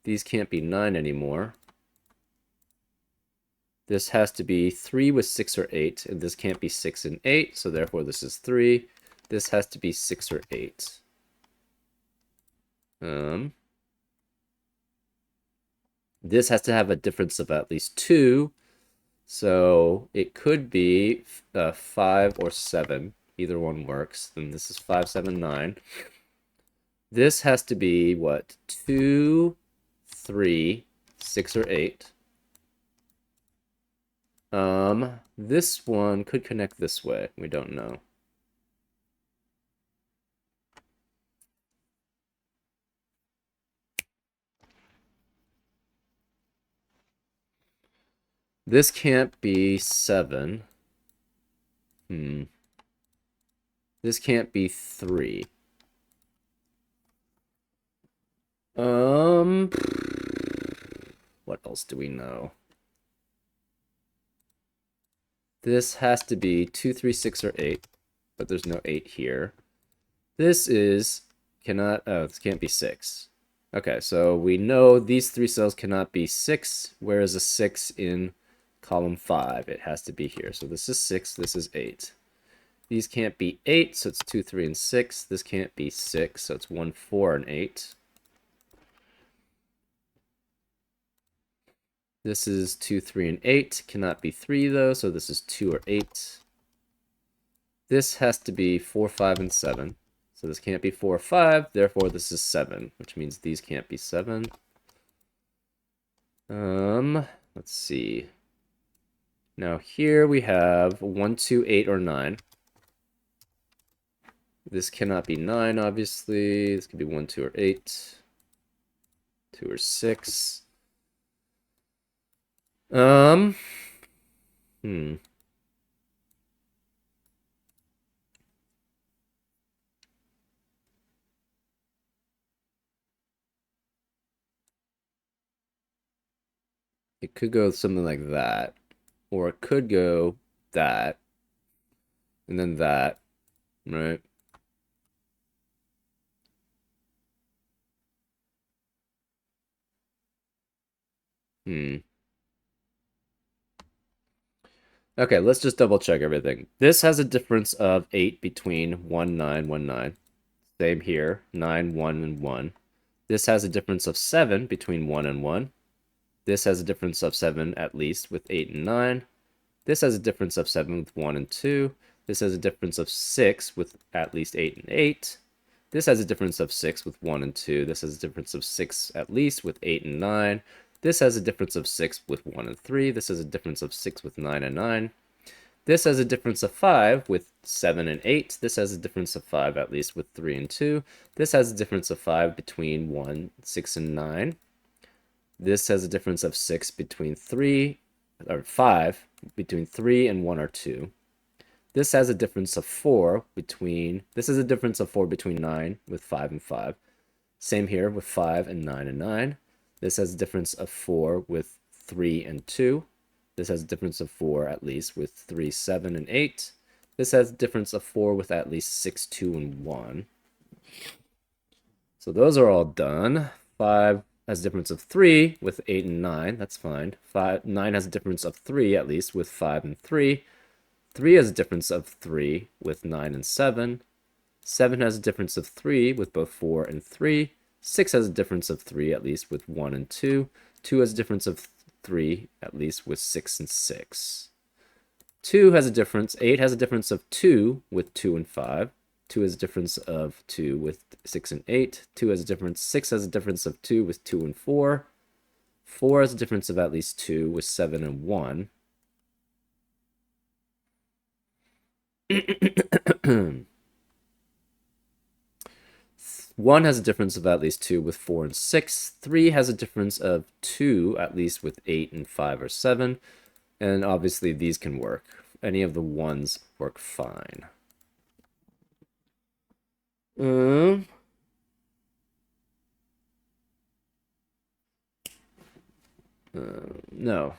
These can't be 9 anymore. This has to be 3 with 6 or 8, and this can't be 6 and 8, so therefore this is 3. This has to be 6 or 8. This has to have a difference of at least 2, so it could be 5 or 7. Either one works. Then this is 5, 7, 9. This has to be, what, 2, 3, 6, or 8. This one could connect this way. We don't know. This can't be 7. This can't be 3. What else do we know? This has to be 2, 3, 6, or 8, but there's no 8 here. This is, this can't be 6. Okay, so we know these 3 cells cannot be 6. Where is a 6 in column 5? It has to be here. So this is 6, this is 8. These can't be 8, so it's 2, 3, and 6. This can't be 6, so it's 1, 4, and 8. This is 2, 3, and 8. Cannot be 3, though, so this is 2 or 8. This has to be 4, 5, and 7. So this can't be 4 or 5, therefore this is 7, which means these can't be 7. Let's see. Now here we have 1, 2, 8, or 9. This cannot be 9, obviously. This could be 1, 2, or 8. 2 or 6. It could go something like that. Or it could go that. And then that. Right? Okay, let's just double check everything. This has a difference of 8 between 1, 9, 1, 9. Same here, 9, 1, and 1. This has a difference of 7 between 1 and 1. This has a difference of 7 at least with 8 and 9. This has a difference of 7 with 1 and 2. This has a difference of 6 with at least 8 and 8. This has a difference of 6 with 1 and 2. This has a difference of 6 at least with 8 and 9. This has a difference of 6 with 1 and 3. This has a difference of 6 with 9 and 9. This has a difference of 5 with 7 and 8. This has a difference of 5 at least with 3 and 2. This has a difference of 5 between 1, 6, and 9. This has a difference of 6 between 3, or 5 between 3 and 1 or 2. This has a difference of 4 between, this is a difference of 4 between 9 with 5 and 5. Same here with 5 and 9 and 9. This has a difference of 4 with 3 and 2. This has a difference of 4 at least with 3, 7, and 8. This has a difference of 4 with at least 6, 2, and 1. So those are all done. 5 has a difference of 3 with 8 and 9. That's fine. 9 has a difference of 3 at least with 5 and 3. 3 has a difference of 3 with 9 and 7. 7 has a difference of 3 with both 4 and 3. 6 has a difference of 3 at least with 1 and 2. 2 has a difference of 3 at least with 6 and 6. 2 has a difference, 8 has a difference of 2 with 2 and 5. 2 has a difference of 2 with 6 and 8. 2 has a difference, 6 has a difference of 2 with 2 and 4. 4 has a difference of at least 2 with 7 and 1. 1 has a difference of at least 2 with 4 and 6. 3 has a difference of 2 at least with 8 and 5 or 7. And obviously these can work. Any of the 1s work fine. No.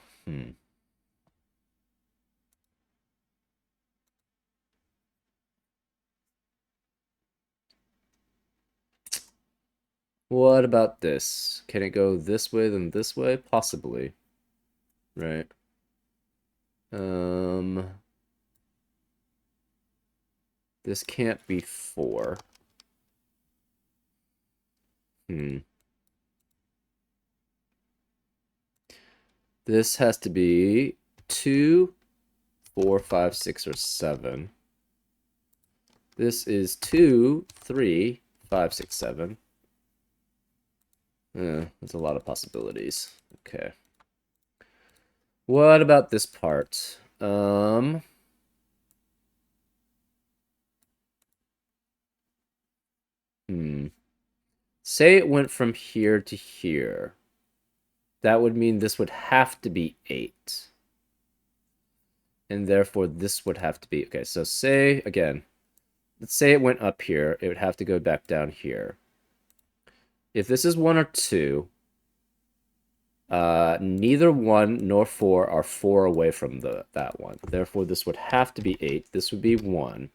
What about this? Can it go this way then this way? Possibly. Right. This can't be 4. This has to be 2, 4, 5, 6, or 7. This is 2, 3, 5, 6, 7. There's a lot of possibilities. Okay. What about this part? Say it went from here to here. That would mean this would have to be 8. And therefore this would have to be... Okay, so say, again, let's say it went up here. It would have to go back down here. If this is 1 or 2, neither 1 nor 4 are 4 away from that one. Therefore, this would have to be 8. This would be 1.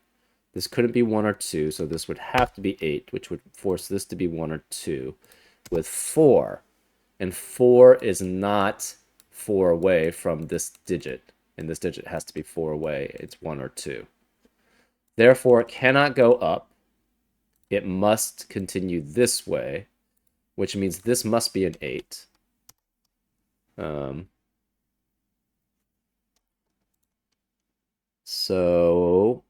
This couldn't be 1 or 2, so this would have to be 8, which would force this to be 1 or 2, with 4. And 4 is not 4 away from this digit, and this digit has to be 4 away. It's 1 or 2. Therefore, it cannot go up. It must continue this way, which means this must be an 8. So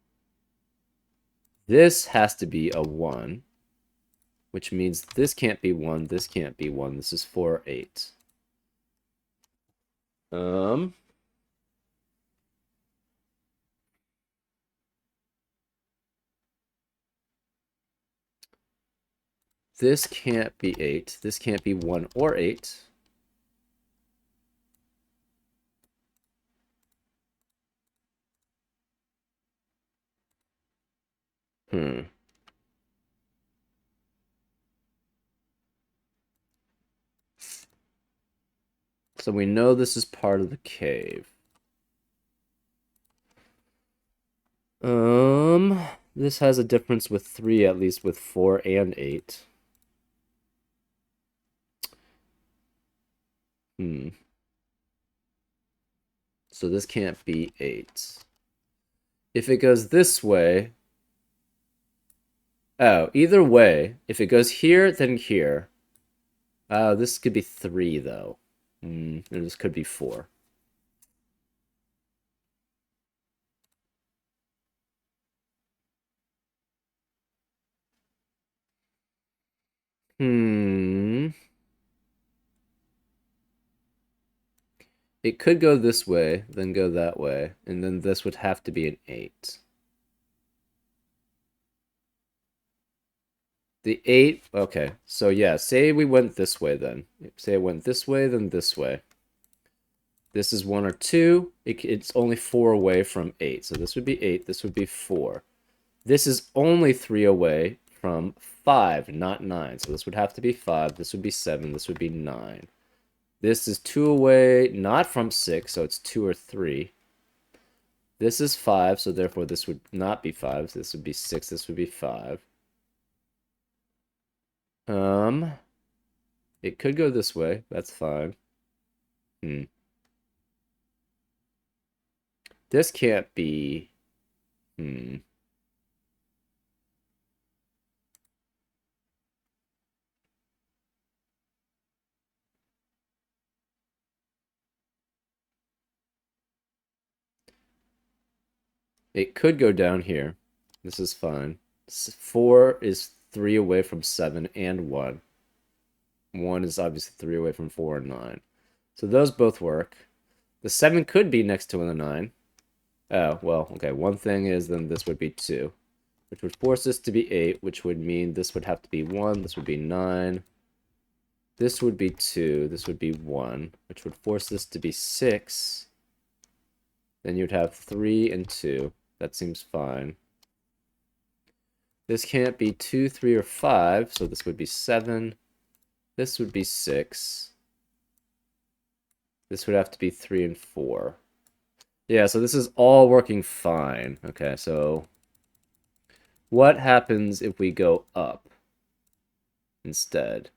this has to be a 1, which means this can't be 1, this can't be 1. This is 4, 8. This can't be 8. This can't be 1 or 8. So we know this is part of the cave. This has a difference with 3, at least with 4 and 8. So this can't be 8. If it goes this way... Oh, either way, if it goes here, then here. This could be 3, though. And this could be 4. It could go this way, then go that way, and then this would have to be an 8. The 8, okay, so yeah, say we went this way then. Say it went this way, then this way. This is 1 or 2. It's only 4 away from 8. So this would be 8, this would be 4. This is only 3 away from 5, not 9. So this would have to be 5, this would be 7, this would be 9. This is 2 away, not from 6, so it's 2 or 3. This is 5, so therefore this would not be 5. This would be 6, this would be 5. It could go this way. That's fine. This can't be... It could go down here. This is fine. 4 is 3 away from 7 and 1. 1 is obviously 3 away from 4 and 9. So those both work. The 7 could be next to the 9. Oh, well, okay. One thing is then this would be 2, which would force this to be 8, which would mean this would have to be 1. This would be 9. This would be 2. This would be 1, which would force this to be 6. Then you'd have 3 and 2. That seems fine. This can't be 2, 3, or 5, so this would be 7. This would be 6. This would have to be 3 and 4. Yeah, so this is all working fine. Okay, so what happens if we go up instead?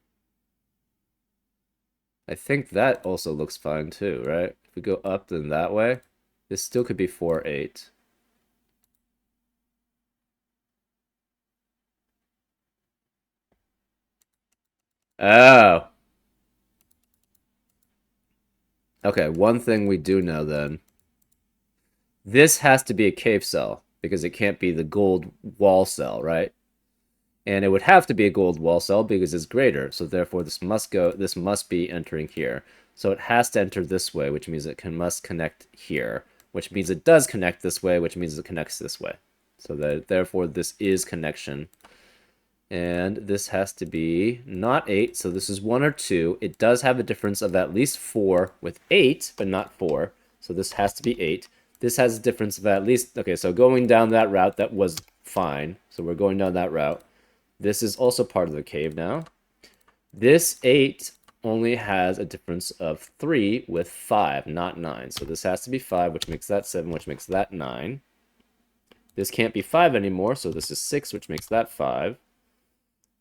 I think that also looks fine too, right? If we go up, then that way. This still could be 4, 8. Oh. Okay, one thing we do know then. This has to be a cave cell because it can't be the gold wall cell, right? And it would have to be a gold wall cell because it's greater. So therefore this must be entering here. So it has to enter this way, which means must connect here, which means it does connect this way, which means it connects this way. So that therefore this is connection. And this has to be not 8, so this is 1 or 2. It does have a difference of at least 4 with 8, but not 4. So this has to be 8. This has a difference of at least... Okay, so going down that route, that was fine. So we're going down that route. This is also part of the cave now. This 8 only has a difference of 3 with 5, not 9. So this has to be 5, which makes that 7, which makes that 9. This can't be 5 anymore, so this is 6, which makes that 5.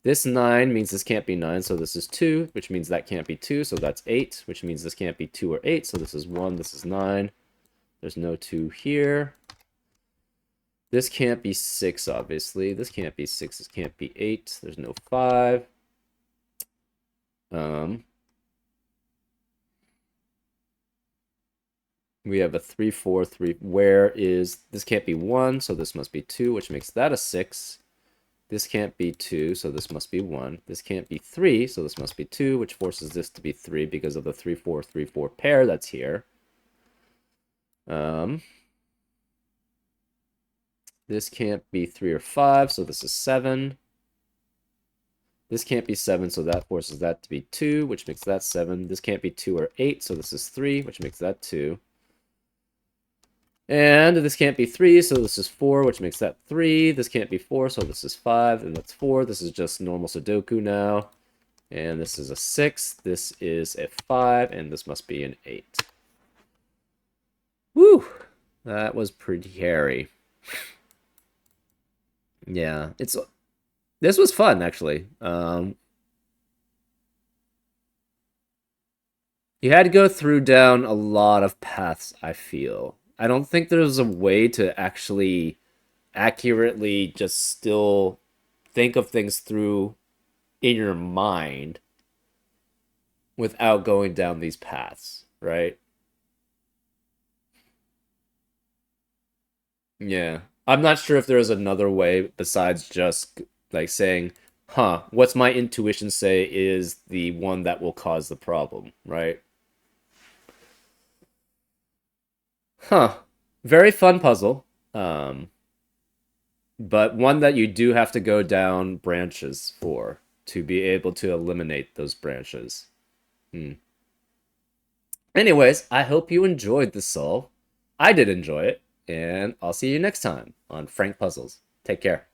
This 9 means this can't be 9, so this is 2, which means that can't be 2, so that's 8, which means this can't be 2 or 8, so this is 1, this is 9. There's no 2 here. This can't be 6, obviously. This can't be 6, this can't be 8. There's no 5. We have a 3, 4, 3. Where is... This can't be 1, so this must be 2, which makes that a 6. This can't be 2, so this must be 1. This can't be 3, so this must be 2, which forces this to be 3 because of the 3, 4, 3, 4 pair that's here. This can't be 3 or 5, so this is 7. This can't be 7, so that forces that to be 2, which makes that 7. This can't be 2 or 8, so this is 3, which makes that 2. And this can't be 3, so this is 4, which makes that 3. This can't be 4, so this is 5, and that's 4. This is just normal Sudoku now. And this is a 6, this is a 5, and this must be an 8. Woo! That was pretty hairy. Yeah, this was fun, actually. You had to go through down a lot of paths, I feel. I don't think there's a way to actually accurately just still think of things through in your mind without going down these paths, right? Yeah. I'm not sure if there's another way besides just like saying, huh, what's my intuition say is the one that will cause the problem, right? Huh. Very fun puzzle. But one that you do have to go down branches for to be able to eliminate those branches. Hmm. Anyways, I hope you enjoyed the solve. I did enjoy it, and I'll see you next time on Frank Puzzles. Take care.